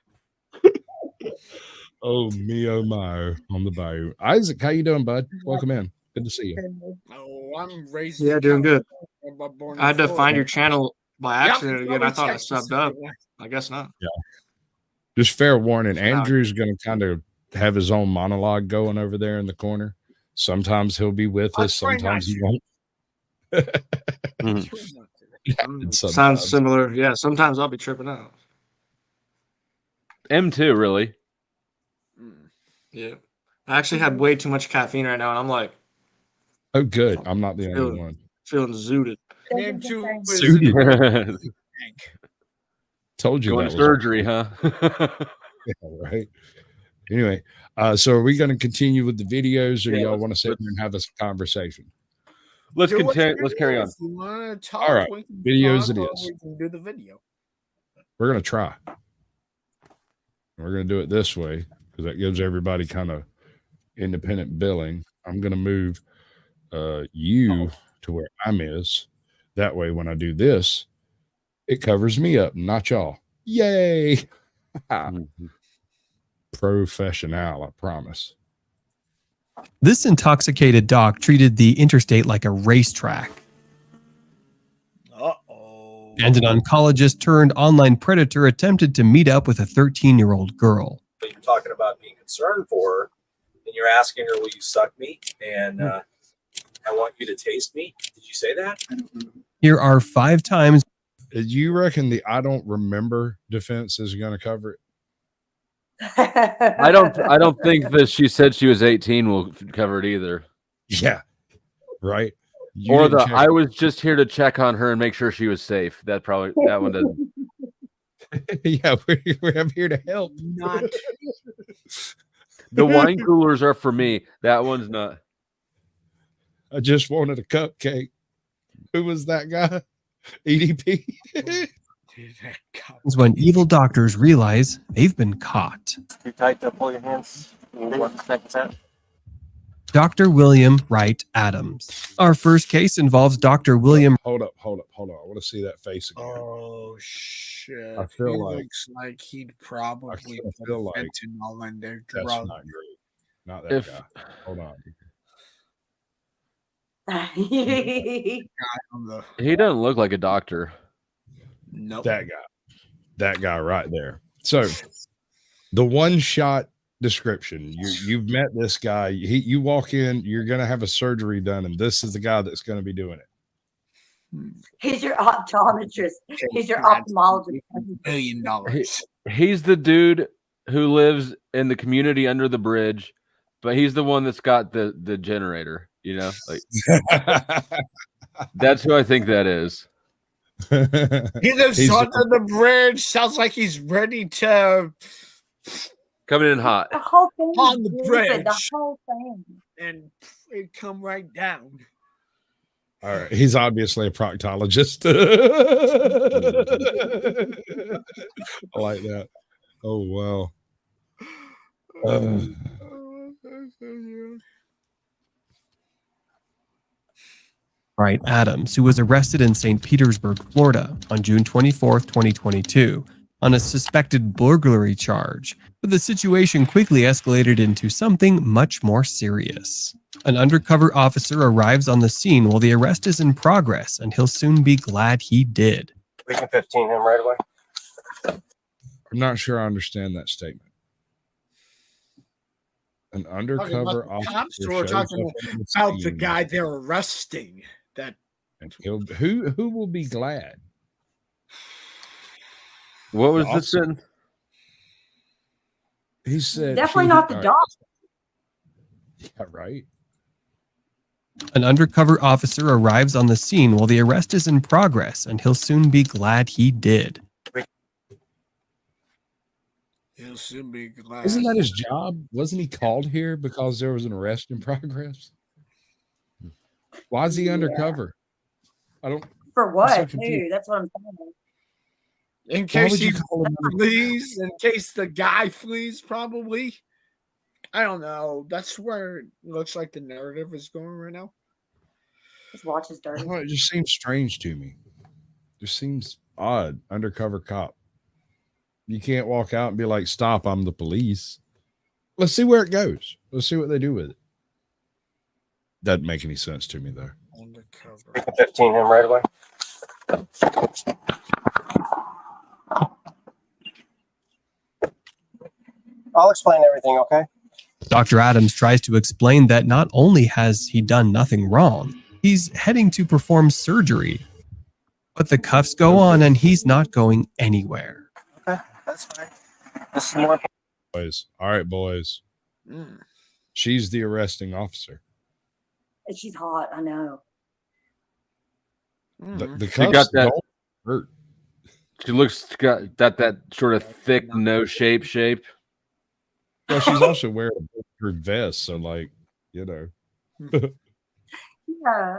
Oh me, oh my, on the bayou. Isaac, how you doing, bud? Welcome in. Good to see you. Oh, I'm raised. Yeah, doing good. Born I had to Florida. find your channel by accident again. I thought I Texas. subbed up. I guess not. Yeah. Just fair warning, Andrew's going to kind of have his own monologue going over there in the corner. Sometimes he'll be with us, sometimes he won't. Sounds similar. Yeah, sometimes I'll be tripping out. M2, really? Yeah. I actually had way too much caffeine right now, and I'm like, oh, good. I'm not the only one. Feeling zooted. Told you going that to surgery, huh? Yeah, right. Anyway, so are we going to continue with the videos, or do y'all want to sit here and have this conversation? Let's continue. Let's carry on. If you want to talk, all right, videos it or is. we can do the video. We're going to try. We're going to do it this way because that gives everybody kind of independent billing. I'm going to move you to where I'm is. That way, when I do this, it covers me up, not y'all. Yay! Professional, I promise. This intoxicated doc treated the interstate like a racetrack. Uh-oh. And an oncologist turned online predator attempted to meet up with a 13-year-old girl. You're talking about being concerned for her, and you're asking her, will you suck me? And I want you to taste me. Did you say that? Here are 5 times. Do you reckon the I don't remember defense is going to cover it? I don't think that she said she was 18 will cover it either. Yeah. Right. Or the I was just here to check on her and make sure she was safe. That one doesn't. Yeah, we're here to help. Not. The wine coolers are for me. That one's not. I just wanted a cupcake. Who was that guy? EDP. When evil doctors realize they've been caught. Too tight to pull your hands. Dr. William Wright Adams. Our first case involves Dr. William. Hold up. I want to see that face again. Oh shit! I feel he like looks like he'd probably I feel like fentanyl in their that's drug. not great. Not that guy. Hold on. He doesn't look like a doctor. Nope. That guy right there. So the one shot description. You've met this guy. You walk in, you're going to have a surgery done, and this is the guy that's going to be doing it. He's your optometrist. He's your ophthalmologist. $1 billion. He's the dude who lives in the community under the bridge, but he's the one that's got the generator. You know, like that's who I think that is. He lives under the bridge. Sounds like he's ready to coming in hot. The whole thing on the is bridge. stupid, the whole thing. And it come right down. All right, he's obviously a proctologist. I like that. Oh wow. Wright Adams, who was arrested in St. Petersburg, Florida on June 24th, 2022, on a suspected burglary charge, but the situation quickly escalated into something much more serious. An undercover officer arrives on the scene while the arrest is in progress, and he'll soon be glad he did. We can 15 him right away. I'm not sure I understand that statement. An undercover officer we're shows talking up on the about the scene, guy they're arresting. That and who will be glad? What was The the sentence? He said Definitely not the dog. Yeah, right. An undercover officer arrives on the scene while the arrest is in progress, and he'll soon be glad he did. he'll soon be glad. Isn't that his job? Wasn't he called here because there was an arrest in progress? Why is he undercover? I don't. For I'm what? so confused. Dude, that's what I'm saying. In Why case would he you call him flees, in case the guy flees, probably. I don't know. That's where it looks like the narrative is going right now. His watch is I dirty. don't know, it just seems strange to me. Just seems odd. Undercover cop. You can't walk out and be like, "Stop! I'm the police." Let's see where it goes. Let's see what they do with it. Doesn't make any sense to me though. Undercover. We can 15 him right away. I'll explain everything, okay? Dr. Adams tries to explain that not only has he done nothing wrong, he's heading to perform surgery. But the cuffs go on and he's not going anywhere. Okay, that's fine. This is more. Boys. All right, boys. She's the arresting officer. And she's hot, I know. The She cuffs got that. don't hurt. She looks got that sort of thick no shape. Well, she's also wearing a bulletproof vest, so like, you know. Yeah.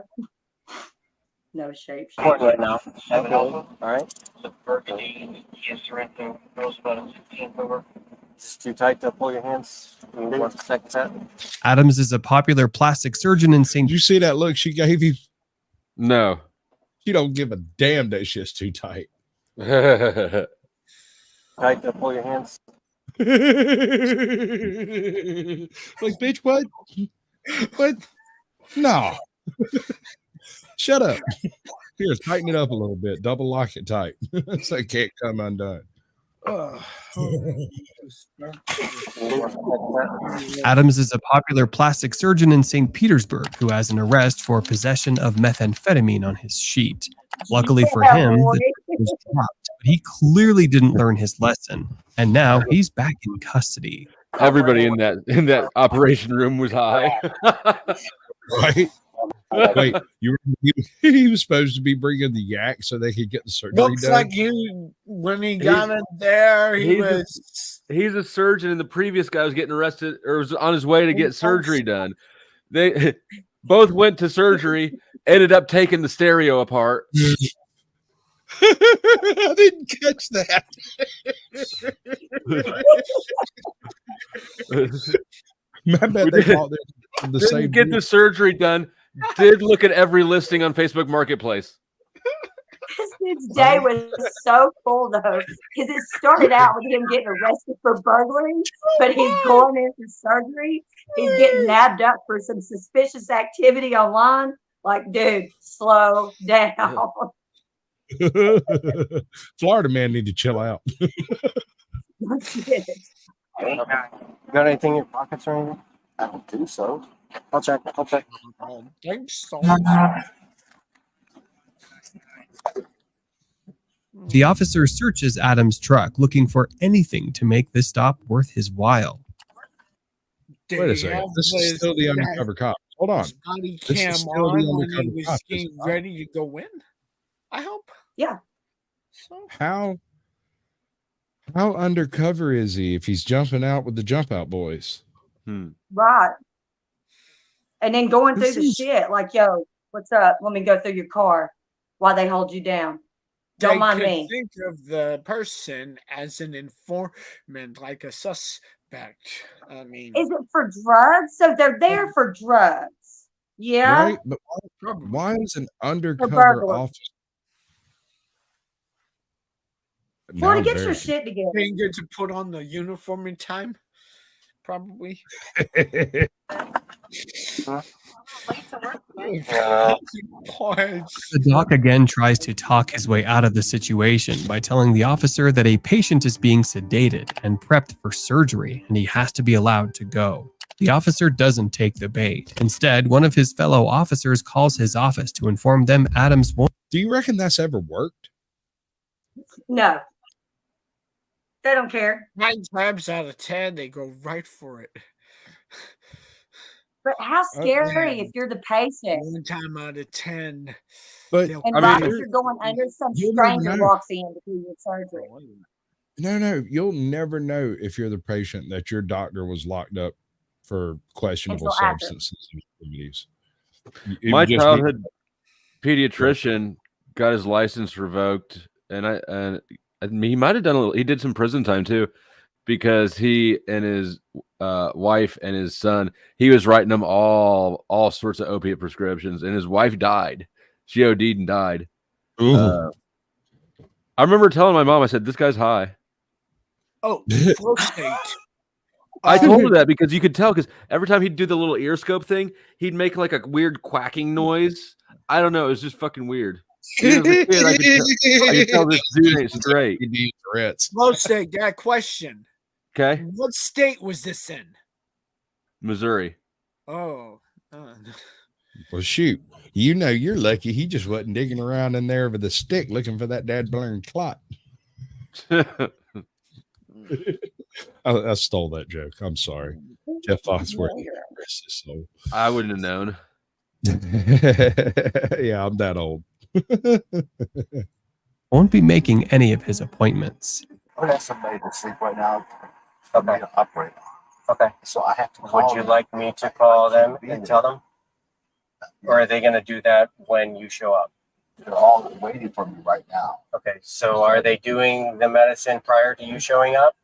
No shape. Important right now. All right. The burgundy is Sorrento girls about a 16 over. Is this too tight to pull your hands? You want the second set? Adams is a popular plastic surgeon in St. Did you see that look she gave you? No. She don't give a damn that shit's too tight. Tight to pull your hands. Like, bitch, what? What? No. Shut up. Here, tighten it up a little bit. Double lock it tight so it can't come undone. Adams is a popular plastic surgeon in St. Petersburg who has an arrest for possession of methamphetamine on his sheet. Luckily for him, the was dropped, but he clearly didn't learn his lesson, and now he's back in custody. Everybody in that operation room was high. Right? Wait, he was supposed to be bringing the yak so they could get the surgery Looks done? like when he got in there, he's a surgeon, and the previous guy was getting arrested or was on his way to get surgery done. They both went to surgery, ended up taking the stereo apart. I didn't catch that. I bet they thought they were the same. Didn't get the surgery done. Did look at every listing on Facebook Marketplace. This dude's day was so cool though, because it started out with him getting arrested for burglary, but he's going in for surgery. He's getting nabbed up for some suspicious activity online. Like, dude, slow down. Florida man need to chill out. You got anything in your pockets or anything? I don't think so. I'll check. I don't think so. The officer searches Adam's truck looking for anything to make this stop worth his while. Wait a second. This is still the undercover cop. Hold on. Body This cam is still on the when undercover he was cop. getting ready to go in. I hope. Yeah. So How undercover is he if he's jumping out with the jump out boys? Right. And then going through This the is- shit like, yo, what's up? Let me go through your car while they hold you down. Don't they mind could me. think of the person as an informant, like a suspect. I mean, Is it for drugs? So they're there for drugs. Yeah. Right? But why is an For undercover burglary. officer? Now Florida, I'm get very your shit together. they get to put on the uniform in time. Probably. The doc again tries to talk his way out of the situation by telling the officer that a patient is being sedated and prepped for surgery and he has to be allowed to go. The officer doesn't take the bait. Instead, one of his fellow officers calls his office to inform them Adams won't. Do you reckon that's ever worked? No. They don't care. 9 times out of 10, they go right for it. But how scary if you're the patient. 1 time out of 10. But And I right mean, as you're going under, some you'll never stranger know. walks in to do your surgery. No, you'll never know if you're the patient that your doctor was locked up for questionable Until after. substances and activities. My childhood pediatrician got his license revoked, and he might have done a little. He did some prison time too, because he and his wife and his son, he was writing them all sorts of opiate prescriptions, and his wife died. She OD'd and died. I remember telling my mom, I said, "This guy's high." Oh, flow state. I told her that because you could tell, because every time he'd do the little ear scope thing, he'd make like a weird quacking noise. I don't know. It was just fucking weird. Even as a kid, I could tell this dude ain't straight. He needs threats. Flow state, got a question. Okay. What state was this in? Missouri. Oh. Well, shoot. You know, you're lucky he just wasn't digging around in there with a stick looking for that dad blaring clot. I stole that joke. I'm sorry. Jeff Foxworth. Rest his soul. I wouldn't have known. Yeah, I'm that old. Won't be making any of his appointments. I got somebody to sleep right now. Somebody to operate. Okay. So I have to Would call you them. like me to call them and tell them? Or are they going to do that when you show up? They're all waiting for me right now. Okay, so are they doing the medicine prior to you showing up?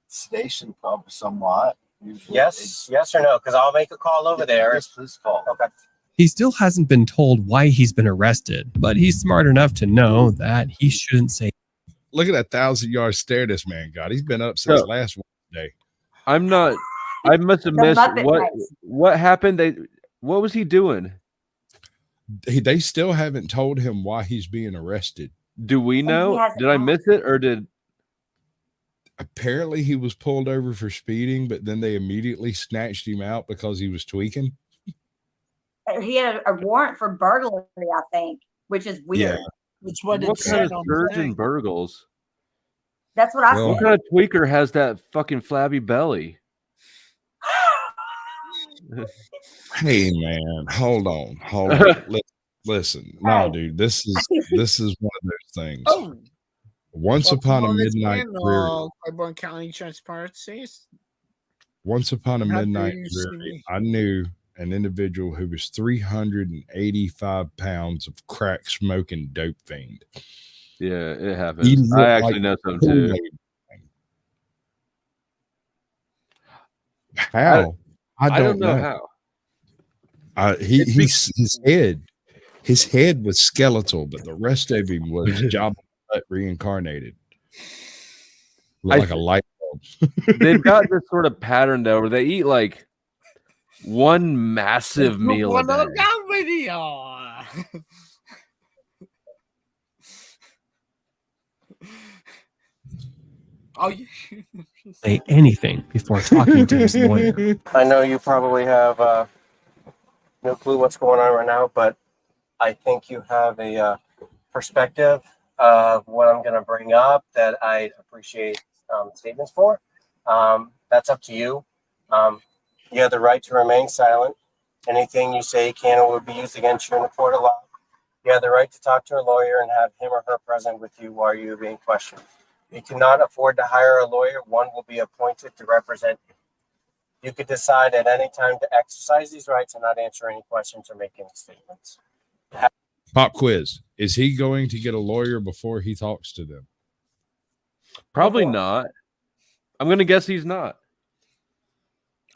Sedation pump somewhat. Usually Yes or no? Because I'll make a call over there. Yes, please call. Okay. He still hasn't been told why he's been arrested, but he's smart enough to know that he shouldn't say. Look at that 1,000-yard stare this man got. He's been up since last Wednesday. I'm not. I must have The missed Muppet face. what happened. What was he doing? They still haven't told him why he's being arrested. Do we know? hasn't Did I told. miss it, or did? Apparently, he was pulled over for speeding, but then they immediately snatched him out because he was tweaking. He had a warrant for burglary, I think, which is weird. Yeah. That's what What it kind said of on the surgeon thing. burgles? That's what I Well, What said. kind of tweaker has that fucking flabby belly? Hey, man, hold on. Listen, no, dude, this is one of those things. Oh, Once upon a midnight career. Claiborne County Transparency. Once upon a How dare midnight you see career, me? I knew an individual who was 385 pounds of crack smoking dope fiend. Yeah, it He happens. looked I actually like know some too. Kool-Aid. How? I don't know know. how. His head was skeletal, but the rest of him was Jabba the Hutt reincarnated. Looked like a light bulb. They've got this sort of pattern though, where they eat like one massive meal a day. Video. Oh, say anything before talking to his lawyer. I know you probably have no clue what's going on right now, but I think you have a perspective of what I'm going to bring up that I appreciate statements for. That's up to you. You have the right to remain silent. Anything you say can or will be used against you in the court of law. You have the right to talk to a lawyer and have him or her present with you while you're being questioned. If you cannot afford to hire a lawyer, one will be appointed to represent you. You could decide at any time to exercise these rights and not answer any questions or make any statements. Pop quiz. Is he going to get a lawyer before he talks to them? Probably not. I'm going to guess he's not.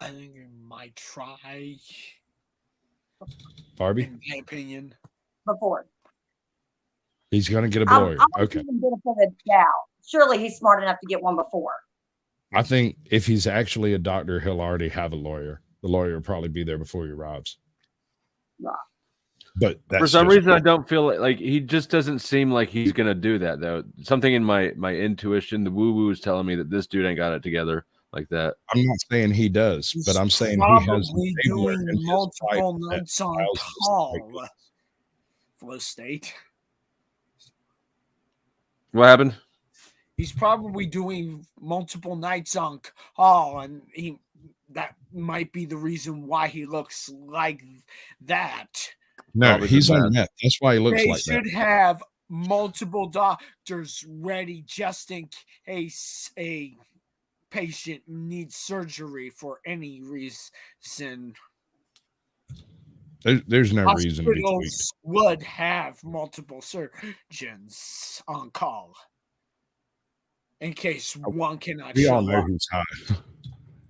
I think he might try. Barbie? In my opinion. Before. He's going to get a I'm lawyer. gonna Okay. give him benefit of the doubt. Surely he's smart enough to get one before. I think if he's actually a doctor, he'll already have a lawyer. The lawyer will probably be there before he arrives. Yeah. But that's for some just reason, I don't feel like he just doesn't seem like he's going to do that, though. Something in my intuition, the woo-woo is telling me that this dude ain't got it together like that. I'm not saying he does, He's but I'm saying he has probably an enabler doing in his multiple life that nights on allows him to call for the state. What happened? He's probably doing multiple nights on call, and that might be the reason why he looks like that. No, Probably he's the on best. meth. That's why he looks They like that. should have multiple doctors ready just in case a patient needs surgery for any reason. There's no reason to be tweaked. Hospitals would have multiple surgeons on call in case one cannot We show all know up. who's high.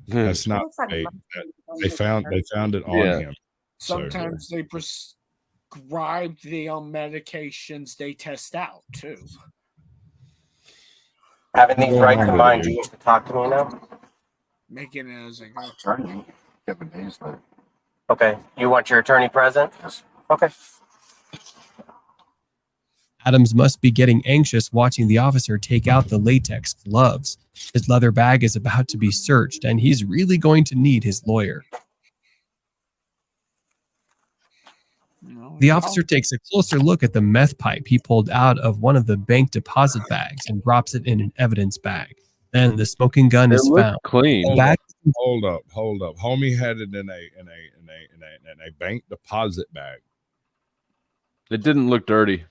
That's not Looks like fake. a They found it on Yeah. him. So, Sometimes they prescribe the medications they test out too. Having these rights in mind, you wish to talk to me now? Making it as a go. Okay. You want your attorney present? Yes. Okay. Adams must be getting anxious watching the officer take out the latex gloves. His leather bag is about to be searched, and he's really going to need his lawyer. The officer takes a closer look at the meth pipe he pulled out of one of the bank deposit bags and drops it in an evidence bag. Then the smoking gun is found. Clean. The bag hold up. Homie had it in a bank deposit bag. It didn't look dirty.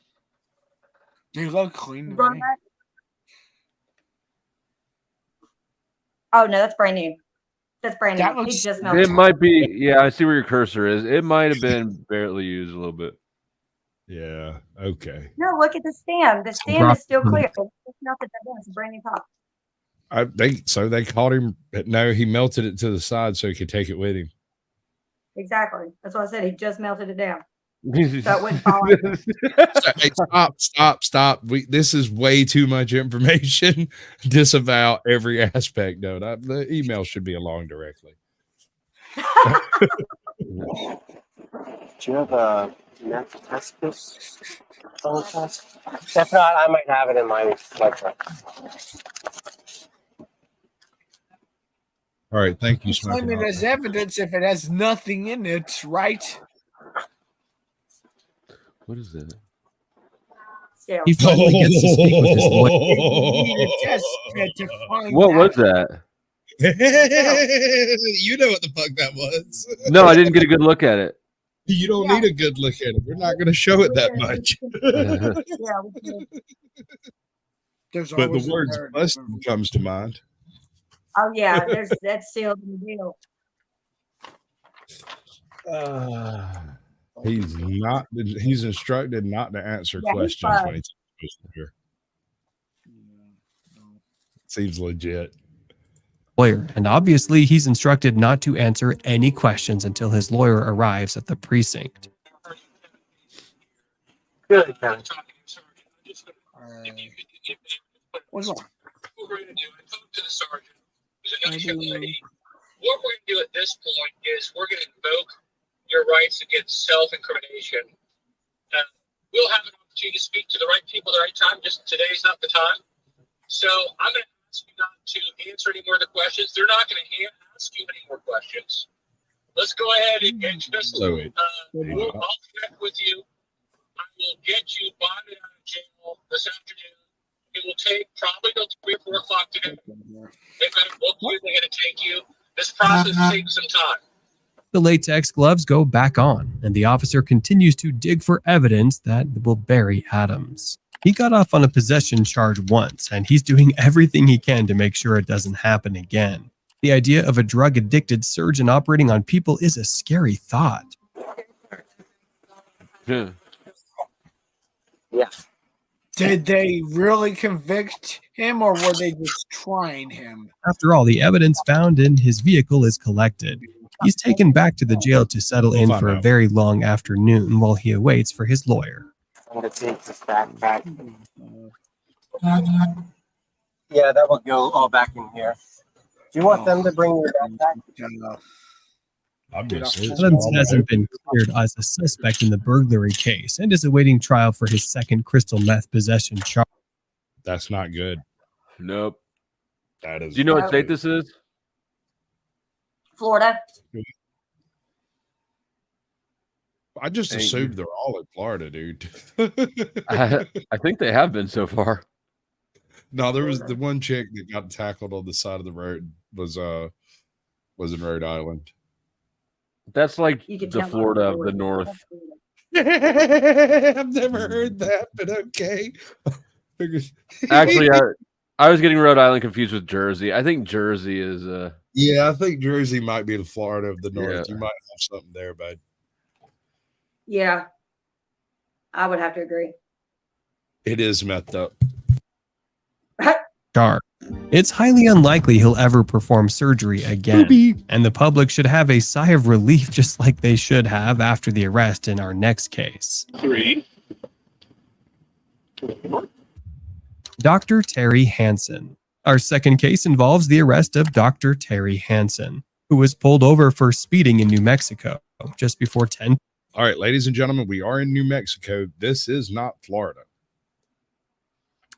They look clean. To Run me. that. Oh no, that's brand new. That's brand That new. He looks- just It melted. might be, yeah, I see where your cursor is. It might have been barely used a little bit. Yeah. Okay. No, look at the stem. The stem is still clear. It's melted that down. It's a brand new pop. They caught him. No, he melted it to the side so he could take it with him. Exactly. That's what I said. He just melted it down. So it wouldn't fall out. Hey, stop. This is way too much information. Disavow every aspect of it. The email should be along directly. Do you have a meth test kit? If not, I might have it in my truck. All right. Thank you, Claim Smoking it Hot. as evidence if it has nothing in it, right? What is that? Scale. He finally gets to speak with his lawyer. You need a test kit to find What was out. that? You know what the fuck that was. No, I didn't get a good look at it. You don't need a good look at it. We're not going to show it that much. Yeah, we can- There's But always the a words narrative. busted comes to mind. Oh yeah, that's sealed in the deal. He's instructed not to answer Yeah, he's questions fine. when he's supposed to hear. Seems legit. Lawyer, and obviously he's instructed not to answer any questions until his lawyer arrives at the precinct. Good, Kevin. What's wrong? What we're going to do, I talked to the sergeant, who's a nice young lady. What we're going to do at this point is we're going to invoke your rights against self-incrimination. We'll have an opportunity to speak to the right people at the right time. Just today's not the time. So I'm going to ask you not to answer any more of the questions. They're not going to ask you any more questions. Let's go ahead and just, I'll connect with you. I will get you bonded out of jail this afternoon. It will take probably till 3 or 4 o'clock today. They're going to book you. They're going to take you. This process takes some time. The latex gloves go back on, and the officer continues to dig for evidence that will bury Adams. He got off on a possession charge once, and he's doing everything he can to make sure it doesn't happen again. The idea of a drug-addicted surgeon operating on people is a scary thought. Yeah. Yeah. Did they really convict him, or were they just trying him? After all, the evidence found in his vehicle is collected. He's taken back to the jail to settle in for a very long afternoon while he awaits for his lawyer. I'm going to take this backpack. Yeah, that will go all back in here. Do you want them to bring your backpack? Adams hasn't been cleared as a suspect in the burglary case and is awaiting trial for his second crystal meth possession charge. That's not good. Nope. That is. Do you know what state this is? Florida. I just assumed they're all in Florida, dude. I think they have been so far. No, there was the one chick that got tackled on the side of the road was in Rhode Island. That's like the Florida of the North. I've never heard that, but okay. Actually, I was getting Rhode Island confused with Jersey. I think Jersey is. Yeah, I think Jersey might be the Florida of the North. Yeah. You might have something there, bud. Yeah. I would have to agree. It is messed up. Charge. It's highly unlikely he'll ever perform surgery again, and the public should have a sigh of relief just like they should have after the arrest in our next case. 3. Dr. Terry Hansen. Our second case involves the arrest of Dr. Terry Hansen, who was pulled over for speeding in New Mexico just before 10. All right, ladies and gentlemen, we are in New Mexico. This is not Florida.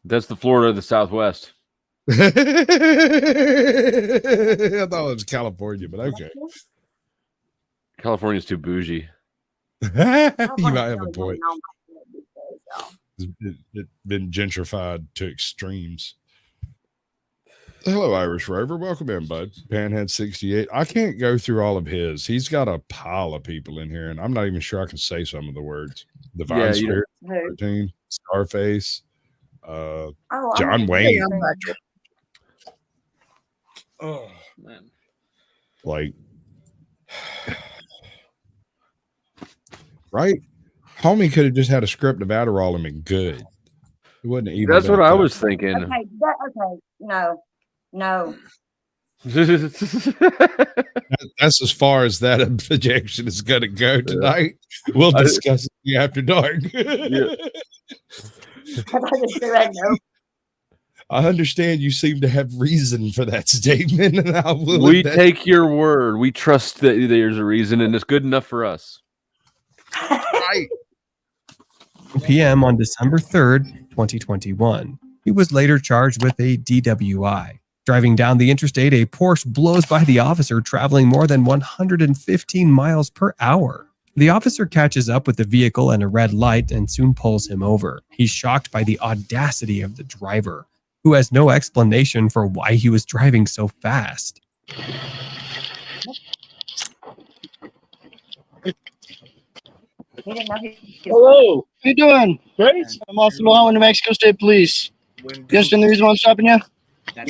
That's the Florida of the Southwest. I thought it was California, but okay. California's too bougie. You might have a point. It's been gentrified to extremes. Hello, Irish Rover. Welcome in, bud. Panhead 68. I can't go through all of his. He's got a pile of people in here, and I'm not even sure I can say some of the words. Divine Spirit, 13, Scarface, John Wayne. Oh, man. Like, right? Homie could have just had a script of Adderall and been good. It wouldn't even. That's what I was thinking. Okay, okay. No. That's as far as that objection is going to go tonight. We'll discuss it after dark. I understand you seem to have reason for that statement, and I will. We take your word. We trust that there's a reason, and it's good enough for us. Right. p.m. on December 3rd, 2021. He was later charged with a DWI. Driving down the interstate, a Porsche blows by the officer traveling more than 115 miles per hour. The officer catches up with the vehicle and a red light and soon pulls him over. He's shocked by the audacity of the driver, who has no explanation for why he was driving so fast. Hello, how you doing? Great. I'm Austin Malone, New Mexico State Police. You understand the reason why I'm stopping you?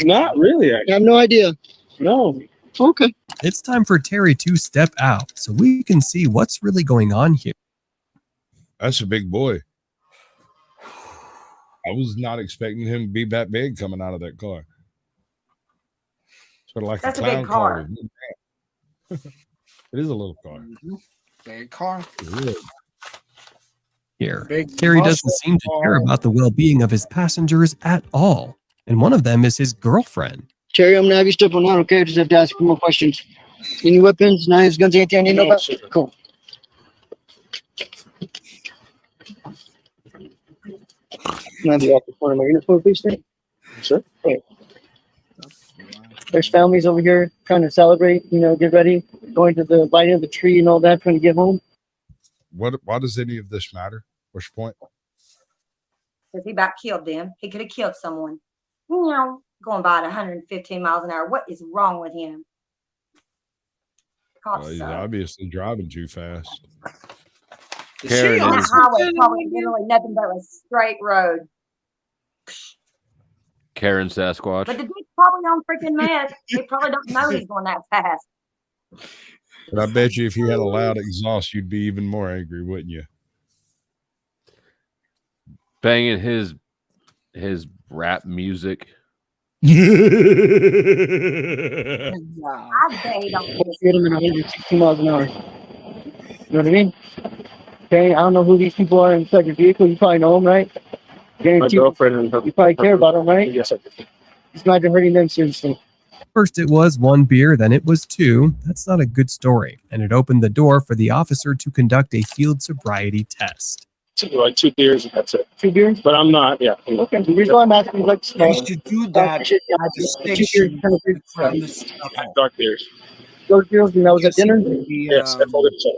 Not really. I have no idea. No. Okay. It's time for Terry to step out so we can see what's really going on here. That's a big boy. I was not expecting him to be that big coming out of that car. Sort of like That's a a big clown car. It is a little car. Big car. Here, Big Terry doesn't muscle seem to care car. about the well-being of his passengers at all, and one of them is his girlfriend. Terry, I'm gonna have you step on out, okay? Just have to ask you more questions. Any weapons, knives, guns, anything I need to know No, about? sir. Cool. Can I have you off the front of my uniform, please, sir? Sure. Okay. There's families over here trying to celebrate, you know, get ready, going to the lighting of the tree and all that, trying to get home. Why does any of this matter? What's your point? Because he about killed them. He could have killed someone. You know, going by at 115 miles an hour. What is wrong with him? He's obviously driving too fast. Karen, that highway probably literally nothing but a straight road. Karen Sasquatch. But the dude's probably on freaking meth. He probably don't know he's going that fast. But I bet you if you had a loud exhaust, you'd be even more angry, wouldn't you? Banging his rap music. I bet he don't. Get him in 160 miles an hour. You know what I mean? Okay, I don't know who these people are inside your vehicle. You probably know them, right? My girlfriend and her. You probably care about them, right? Yes, I do. Just imagine hurting them seriously. First it was 1 beer, then it was 2. That's not a good story, and it opened the door for the officer to conduct a field sobriety test. Like 2 beers and that's it. 2 beers? But I'm not, yeah. Okay, the reason why I'm asking is like small. You should do that at the station. From the stuff. Dark beers. Those girls, and that was at dinner? Yes, I told him so.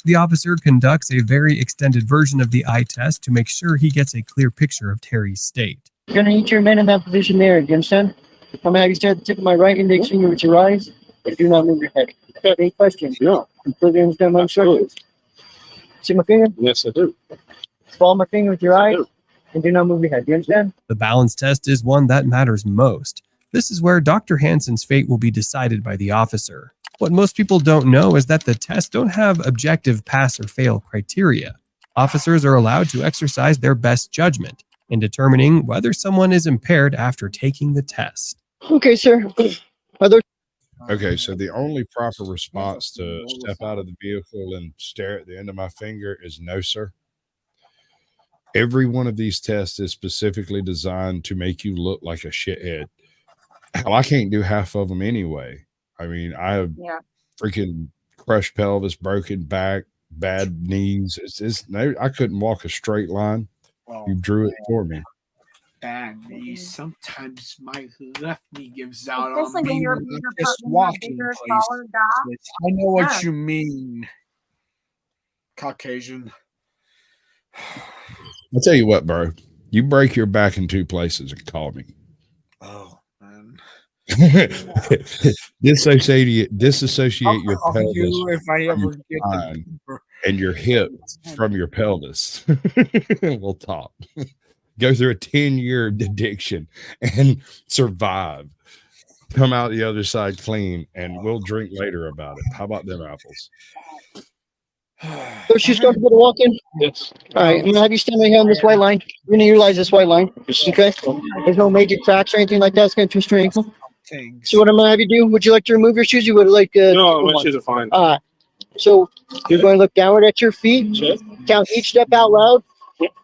The officer conducts a very extended version of the eye test to make sure he gets a clear picture of Terry's state. You're going to need to remain in that position there. Do you understand? I'm going to have you stare at the tip of my right index finger with your eyes, but do not move your head. Any questions? No. Completely understand my instructions. See my finger? Yes, I do. Follow my finger with your eyes, and do not move your head. Do you understand? The balance test is one that matters most. This is where Dr. Hansen's fate will be decided by the officer. What most people don't know is that the tests don't have objective pass or fail criteria. Officers are allowed to exercise their best judgment in determining whether someone is impaired after taking the test. Okay, sir. Okay, so the only proper response to step out of the vehicle and stare at the end of my finger is no, sir. Every one of these tests is specifically designed to make you look like a shithead. Hell, I can't do half of them anyway. I mean, I have freaking crushed pelvis, broken back, bad knees. I couldn't walk a straight line. You drew it for me. Bad knees. Sometimes my left knee gives out Especially on when me you're a when bigger I'm just person, walking bigger, places. taller guy. I know what Yeah. you mean. Caucasian. I'll tell you what, bro. You break your back in 2 places and call me. Oh, man. Disassociate your I'll pelvis you if I ever from get your the spine paper. and your hip from your pelvis. We'll talk. Go through a 10-year addiction and survive. Come out the other side clean, and we'll drink later about it. How about them apples? So she's comfortable to walk in? Yes. All right, I'm going to have you stand right here on this white line. You're going to utilize this white line. Okay? There's no major cracks or anything like that. It's going to twist your ankle. So what I'm going to have you do, would you like to remove your shoes? You would like No, my shoes are fine. So you're going to look downward at your feet, count each step out loud,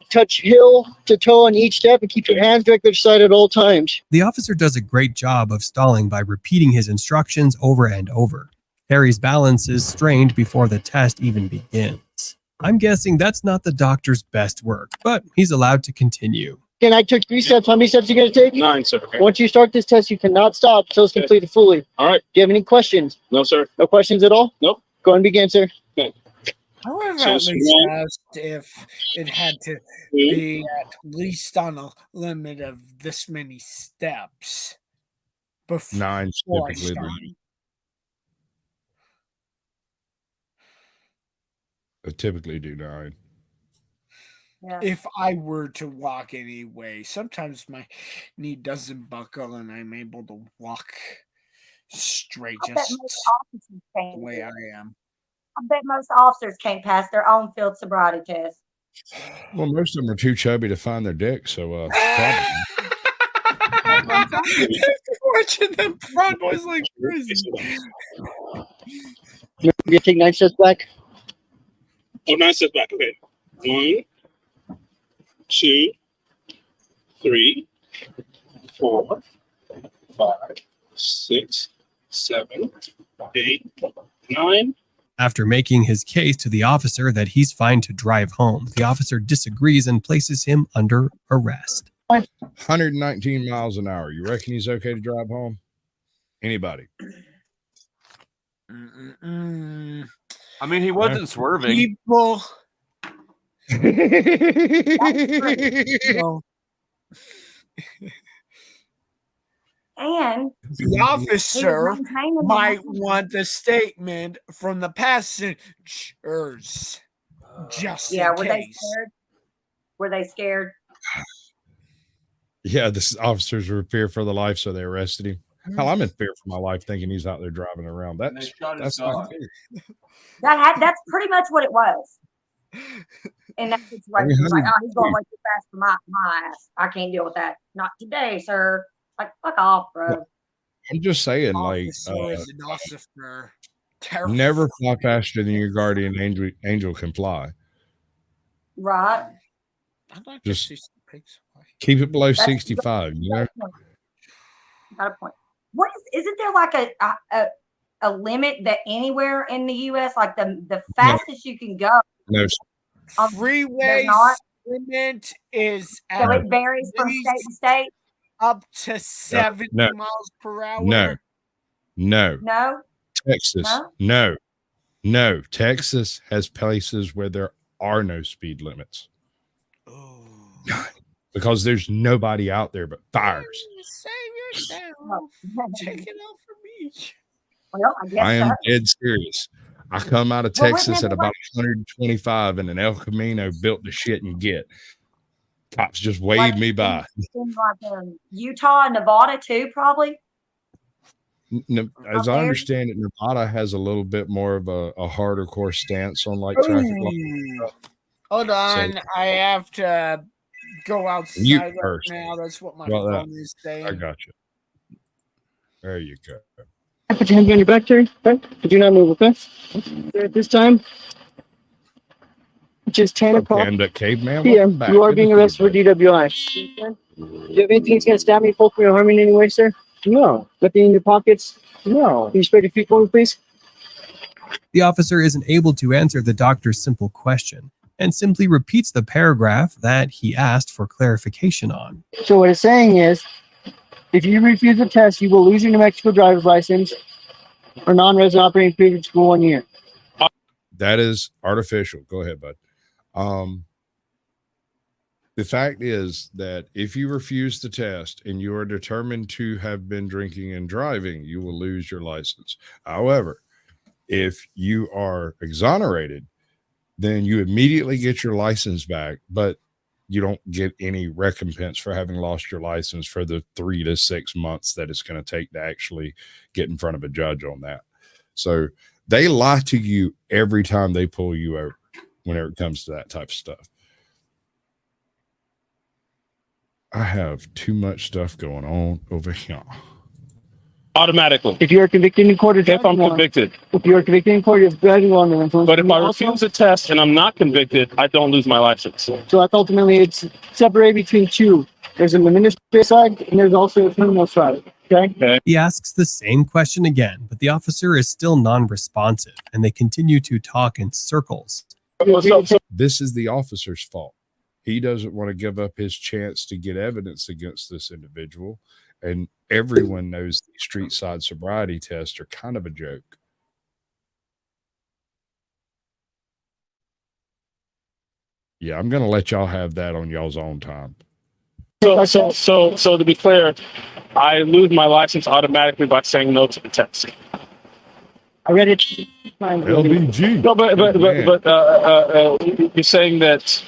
touch heel to toe on each step, and keep your hands directly to the side at all times. The officer does a great job of stalling by repeating his instructions over and over. Harry's balance is strained before the test even begins. I'm guessing that's not the doctor's best work, but he's allowed to continue. Again, I took 3 steps. How many steps are you going to take? 9, sir. Once you start this test, you cannot stop until it's completed fully. All right. Do you have any questions? No, sir. No questions at all? Nope. Go ahead and begin, sir. Okay. I would have So at least small. asked if it had to be at least on a limit of this many steps. 9 before I typically. started. I typically do 9. If I were to walk anyway, sometimes my knee doesn't buckle and I'm able to walk straight I bet just most officers the can't way do I it. am. I bet most officers can't pass their own field sobriety test. Well, most of them are too chubby to find their dick, so Watching them front boys like crazy. You're going to take 9 steps back? Oh, 9 steps back. Okay. 1, 2, 3, 4, 5, 6, 7, 8, 9. After making his case to the officer that he's fine to drive home, the officer disagrees and places him under arrest. 119 miles an hour. You reckon he's okay to drive home? Anybody? I mean, he wasn't swerving. People. And the officer might want the statement from the passengers, just in were case. they scared? Were they scared? Yeah, the officers were in fear for their life, so they arrested him. Hell, I'm in fear for my life, thinking he's out there driving around. That's not good. That's pretty much what it was. In that situation, like, oh, he's going way too fast for my ass. I can't deal with that. Not today, sir. Like, fuck off, bro. I'm just saying, never fly faster than your guardian angel can fly. Right. Just keep it below 65. You know. Got a point. Isn't there like a limit that anywhere in the U.S. like the fastest you can go? No. Freeway limit is so it varies from state to state. Up to 70 miles per hour. No. Texas. No. No. Texas has places where there are no speed limits. Oh. Because there's nobody out there but fires. Save yourself. Take it out for me. Well, I guess I am dead serious. I come out of Texas at about 125 in an El Camino built to shit and get. Cops just waved me by. In Utah and Nevada too, probably. As I understand it, Nevada has a little bit more of a harder core stance on like traffic law. Hold on, I have to go outside right now. That's what my phone is saying. I got you. There you go. Put your hands on your back, Terry. Okay. Could you not move, okay? At this time, just 10 o'clock PM. You are being arrested for DWI. Do you have anything that's going to stab me, poke me, or harm me in any way, sir? No. Nothing in your pockets? No. Can you spread your feet for me, please? The officer isn't able to answer the doctor's simple question and simply repeats the paragraph that he asked for clarification on. So what it's saying is, if you refuse the test, you will lose your New Mexico driver's license or non-resident operating period for 1 year. That is artificial. Go ahead, bud. The fact is that if you refuse the test and you are determined to have been drinking and driving, you will lose your license. However, if you are exonerated, then you immediately get your license back, but you don't get any recompense for having lost your license for the 3 to 6 months that it's going to take to actually get in front of a judge on that. So they lie to you every time they pull you over whenever it comes to that type of stuff. I have too much stuff going on over here. Automatically. If you are convicted in court, if I'm convicted. If you are convicted in court, you're driving on the influence. But if I refuse a test and I'm not convicted, I don't lose my license. So that's ultimately it's separated between two. There's an administrative side and there's also a criminal side. Okay. He asks the same question again, but the officer is still non-responsive, and they continue to talk in circles. This is the officer's fault. He doesn't want to give up his chance to get evidence against this individual. And everyone knows the street side sobriety tests are kind of a joke. Yeah, I'm going to let y'all have that on y'all's own time. So to be clear, I lose my license automatically by saying no to the test. I read it. LBG. No, but you're saying that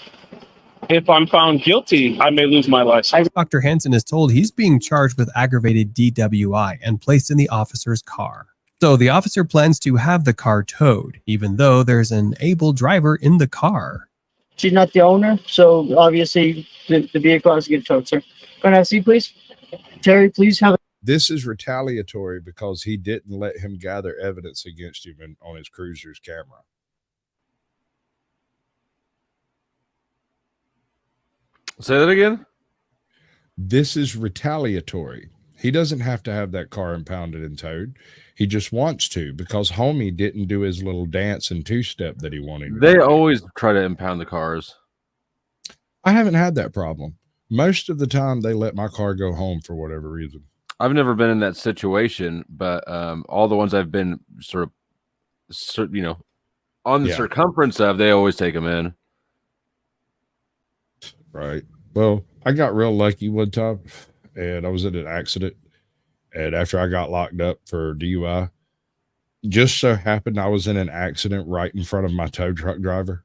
if I'm found guilty, I may lose my license. Dr. Hansen is told he's being charged with aggravated DWI and placed in the officer's car. So the officer plans to have the car towed, even though there's an able driver in the car. She's not the owner, so obviously the vehicle has to get towed, sir. Can I have a seat, please? Terry, please have. This is retaliatory because he didn't let him gather evidence against him on his cruiser's camera. Say that again. This is retaliatory. He doesn't have to have that car impounded and towed. He just wants to because homie didn't do his little dance and two-step that he wanted. They always try to impound the cars. I haven't had that problem. Most of the time, they let my car go home for whatever reason. I've never been in that situation, but all the ones I've been sort of, on the circumference of, they always take them in. Right. Well, I got real lucky one time, and I was in an accident, and after I got locked up for DUI, just so happened I was in an accident right in front of my tow truck driver.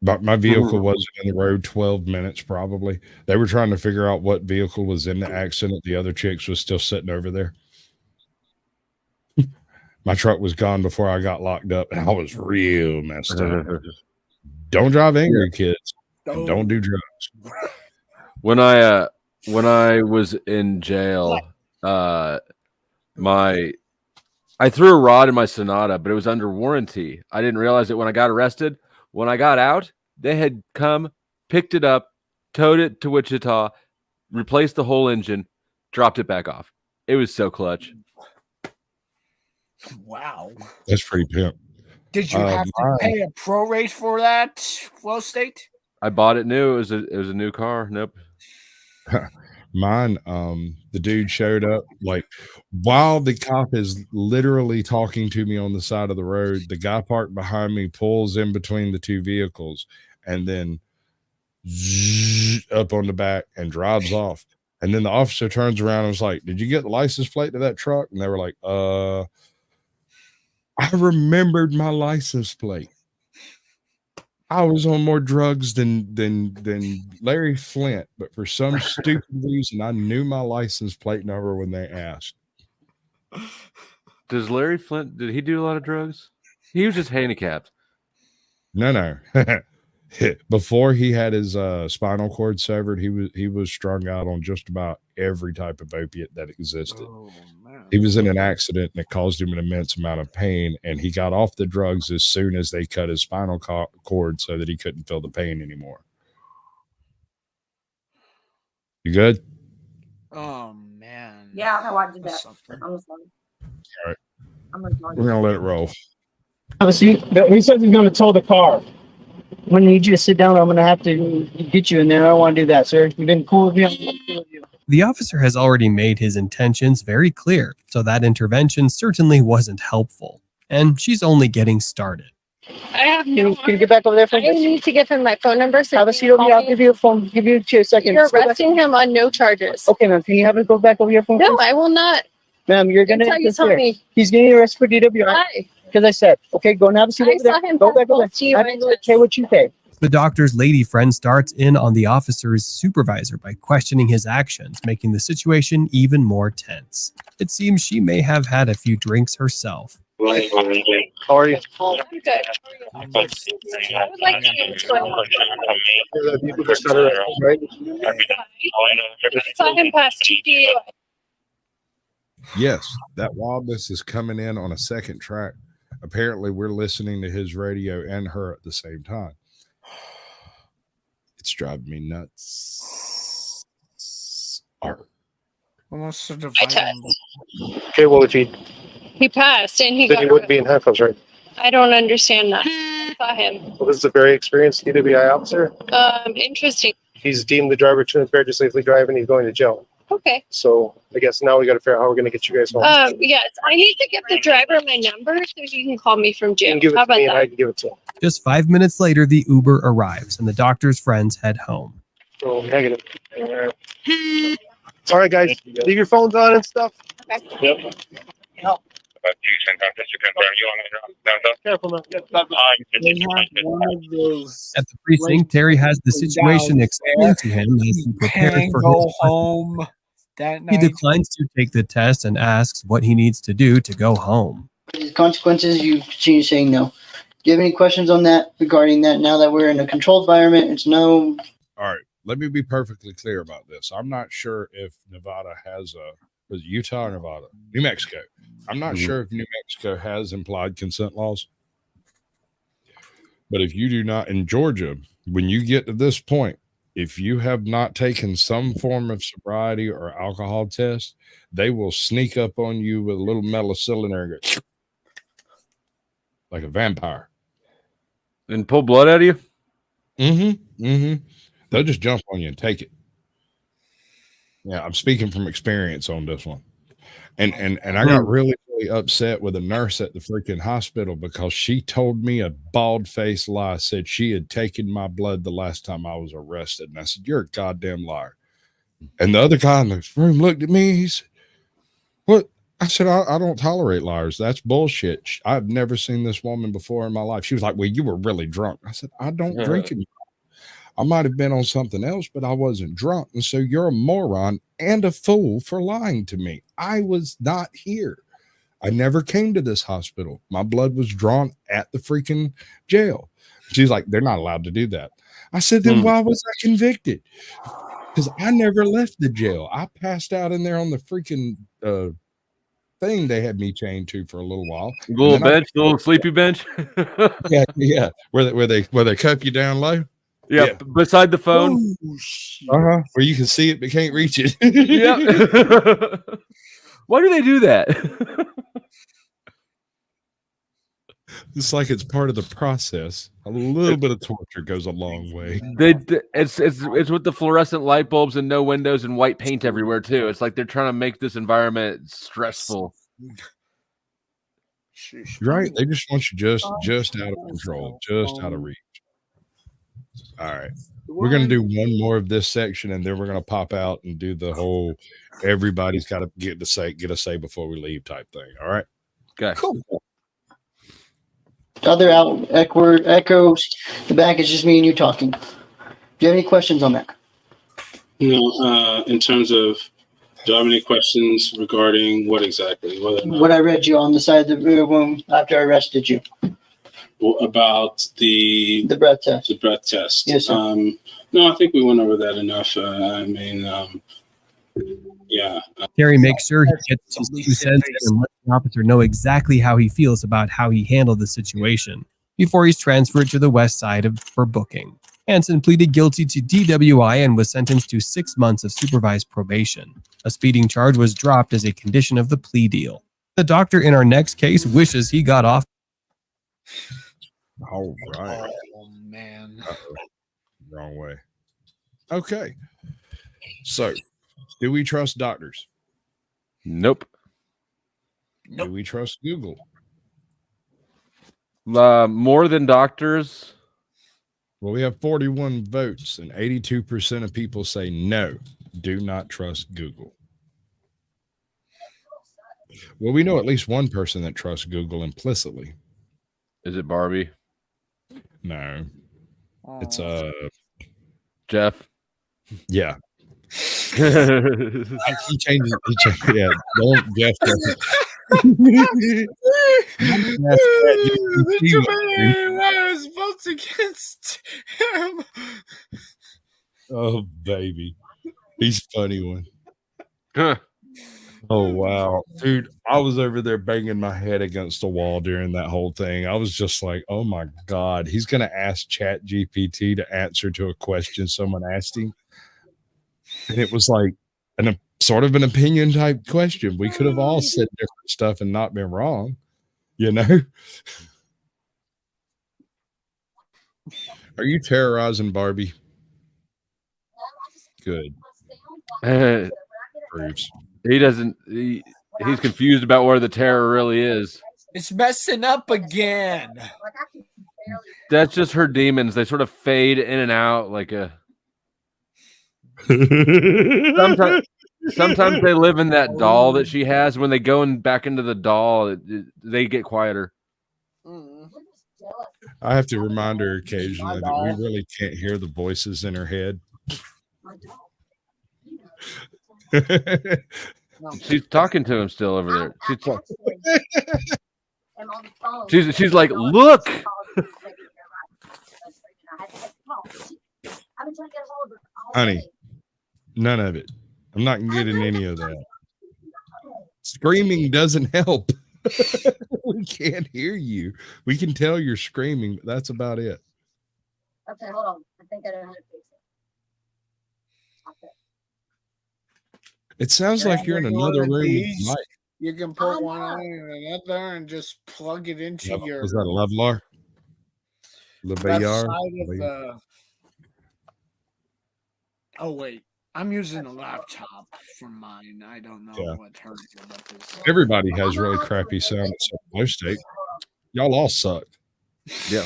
But my vehicle wasn't in the road 12 minutes probably. They were trying to figure out what vehicle was in the accident. The other chicks was still sitting over there. My truck was gone before I got locked up, and I was real messed up. Don't drive angry, kids. And don't do drugs. When I was in jail, I threw a rod in my Sonata, but it was under warranty. I didn't realize it when I got arrested. When I got out, they had come, picked it up, towed it to Wichita, replaced the whole engine, dropped it back off. It was so clutch. Wow. That's pretty pimp. Did you have to pay a prorate for that, Flow State? I bought it new. It was a new car. Nope. Mine, the dude showed up like while the cop is literally talking to me on the side of the road. The guy parked behind me pulls in between the two vehicles and then up on the back and drives off. And then the officer turns around and was like, "Did you get the license plate to that truck?" And they were like, I remembered my license plate. I was on more drugs than Larry Flint, but for some stupid reason, I knew my license plate number when they asked. Does Larry Flint, did he do a lot of drugs? He was just handicapped. No. Before he had his spinal cord severed, he was strung out on just about every type of opiate that existed. He was in an accident and it caused him an immense amount of pain, and he got off the drugs as soon as they cut his spinal cord so that he couldn't feel the pain anymore. You good? Oh man. Yeah, I know I did that. Something. I'm sorry. All right. I'm sorry. We're gonna let it roll. Have a seat. He says he's going to tow the car. I'm going to need you to sit down. Or I'm going to have to get you in there. I don't want to do that, sir. You've been cool with me. I'm cool with you. The officer has already made his intentions very clear, so that intervention certainly wasn't helpful. And she's only getting started. I have can you get back over there for I need to give him my phone number. So have a seat over here. I'll give you a phone. Give you 2 seconds. You're arresting him on no charges. Okay, ma'am. Can you have it go back over your phone? No, please? I will not. Ma'am, you're going to Until you tell me. He's getting arrested for DWI. Why? Because I said, okay, go and have a seat I over there. saw him Go pass back over both there. I don't really GUI care what you say. The doctor's lady friend starts in on the officer's supervisor by questioning his actions, making the situation even more tense. It seems she may have had a few drinks herself. How are you? I'm good. I would like to I saw him pass two DUI. Yes, that wildness is coming in on a second track. Apparently, we're listening to his radio and her at the same time. It's driving me nuts. Almost sort of. Okay, well, if He passed and he then got he wouldn't be in handcuffs, right? I don't understand that. I saw him. Well, this is a very experienced DWI officer. Interesting. He's deemed the driver too impaired to safely drive, and he's going to jail. Okay. So I guess now we got to figure out how we're going to get you guys home. Yes, I need to give the driver my number so he can call me from You jail. can give it How to about me, and I that? can give it to him. Just 5 minutes later, the Uber arrives and the doctor's friends head home. So negative. All right, guys, leave your phones on and stuff. Okay. Yep. Careful, man. At the precinct, Terry has the situation explained to him as he prepares Can for go his home that He night. declines to take the test and asks what he needs to do to go home. The consequences, you continue saying no. Do you have any questions on that regarding that now that we're in a controlled environment? It's no. All right, let me be perfectly clear about this. I'm not sure if Nevada has was it Utah or Nevada? New Mexico. I'm not sure if New Mexico has implied consent laws. But if you do not, in Georgia, when you get to this point, if you have not taken some form of sobriety or alcohol test, they will sneak up on you with a little metal cylinder and go like a vampire. And pull blood out of you? Mm-hmm. Mm-hmm. They'll just jump on you and take it. Yeah, I'm speaking from experience on this one. And I got really upset with a nurse at the freaking hospital because she told me a bald-faced lie, said she had taken my blood the last time I was arrested. And I said, "You're a goddamn liar." And the other guy in the room looked at me. He said, "What?" I said, I don't tolerate liars. That's bullshit. I've never seen this woman before in my life. She was like, "Well, you were really drunk." I said, "I don't drink anymore. I might have been on something else, but I wasn't drunk. And so you're a moron and a fool for lying to me. I was not here. I never came to this hospital. My blood was drawn at the freaking jail." She's like, "They're not allowed to do that." I said, "Then why was I convicted?" Because I never left the jail. I passed out in there on the freaking thing they had me chained to for a little while. The little bench, the little sleepy bench. yeah. Where they cuff you down low. Yeah, beside the phone. Where you can see it but can't reach it. Yeah. Why do they do that? It's like it's part of the process. A little bit of torture goes a long way. It's with the fluorescent light bulbs and no windows and white paint everywhere too. It's like they're trying to make this environment stressful. Right? They just want you just out of control, just out of reach. All right. We're going to do one more of this section and then we're going to pop out and do the whole everybody's got to get a say before we leave type thing. All right. Okay. Cool. The other echoes, the back is just me and you talking. Do you have any questions on that? No, in terms of, do I have any questions regarding what exactly? What I read you on the side of the room after I arrested you. About the breath test. The breath test. Yes, sir. No, I think we went over that enough. I mean, yeah. Terry makes sure he gets his 2 cents and lets the officer know exactly how he feels about how he handled the situation before he's transferred to the west side for booking. Hansen pleaded guilty to DWI and was sentenced to 6 months of supervised probation. A speeding charge was dropped as a condition of the plea deal. The doctor in our next case wishes he got off. All right. Oh man. Wrong way. Okay. So, do we trust doctors? Nope. Do we trust Google? More than doctors. Well, we have 41 votes, and 82% of people say no, do not trust Google. Well, we know at least one person that trusts Google implicitly. Is it Barbie? No. It's Jeff. Yeah. he changed. Yeah, don't Jeff. Votes against him. Oh, baby. He's a funny one. Oh, wow. Dude, I was over there banging my head against the wall during that whole thing. I was just like, oh, my God. He's going to ask ChatGPT to answer to a question someone asked him. And it was like sort of an opinion type question. We could have all said different stuff and not been wrong, you know? Are you terrorizing Barbie? Good. Proves. He doesn't. He's confused about where the terror really is. It's messing up again. That's just her demons. They sort of fade in and out like a. Sometimes they live in that doll that she has. When they go back into the doll, they get quieter. I have to remind her occasionally that we really can't hear the voices in her head. She's talking to him still over there. She's like, look. Honey, none of it. I'm not getting any of that. Screaming doesn't help. We can't hear you. We can tell you're screaming, but that's about it. Okay, hold on. I think I know how to fix it. It sounds like you're in another room. You can put one on another and just plug it into your. Is that a Levlar? Left side of the. Oh wait, I'm using a laptop for mine. I don't know Yeah. what hers is about this. Everybody has really crappy sound except Low State. Y'all all suck. Yeah.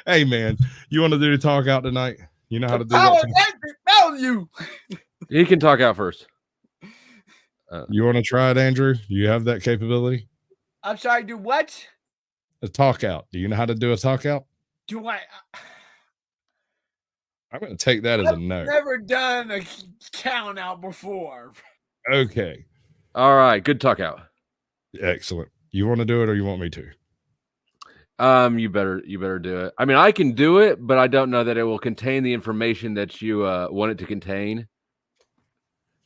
Hey man, you want to do the talk out tonight? You know how to do Power that? value. He can talk out first. You want to try it, Andrew? You have that capability? I'm sorry. Do what? A talk out. Do you know how to do a talk out? Do I? I'm going to take that as a no. Never done a count out before. Okay. All right. Good talk out. Excellent. You want to do it or you want me to? You better do it. I mean, I can do it, but I don't know that it will contain the information that you want it to contain.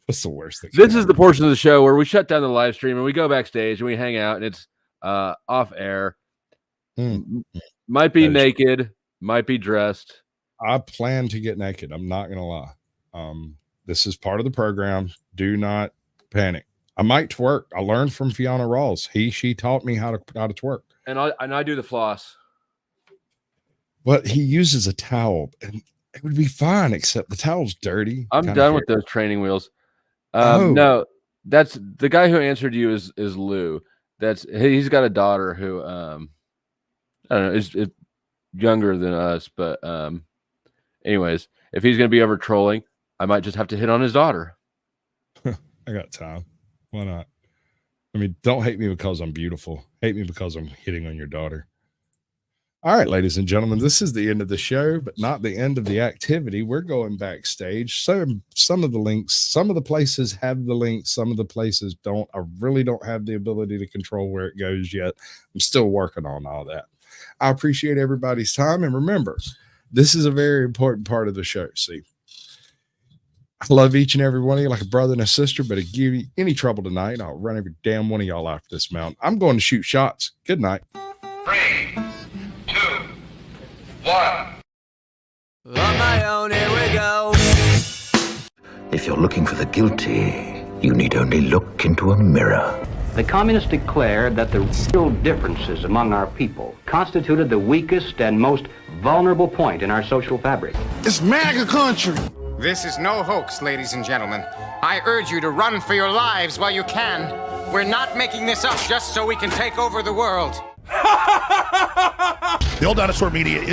What's the worst thing? This is the portion of the show where we shut down the live stream and we go backstage and we hang out and it's off air. Might be naked, might be dressed. I plan to get naked. I'm not going to lie. This is part of the program. Do not panic. I might twerk. I learned from Fiona Rawls. She taught me how to twerk. And I do the floss. But he uses a towel and it would be fine, except the towel's dirty. I'm done with those training wheels. No, that's the guy who answered you is Lou. He's got a daughter who I don't know is younger than us, but anyways, if he's gonna be ever trolling, I might just have to hit on his daughter. I got time. Why not? I mean, don't hate me because I'm beautiful. Hate me because I'm hitting on your daughter. All right, ladies and gentlemen, this is the end of the show, but not the end of the activity. We're going backstage. So some of the links, some of the places have the links, some of the places don't. I really don't have the ability to control where it goes yet. I'm still working on all that. I appreciate everybody's time. And remember, this is a very important part of the show. See, I love each and every one of you like a brother and a sister, but if you give you any trouble tonight, I'll run every damn one of y'all off this mountain. I'm going to shoot shots. Good night. 3, 2, 1. On my own, here we go. If you're looking for the guilty, you need only look into a mirror. The communists declared that the real differences among our people constituted the weakest and most vulnerable point in our social fabric. It's MAGA country. This is no hoax, ladies and gentlemen. I urge you to run for your lives while you can. We're not making this up just so we can take over the world. The Old Dinosaur Media is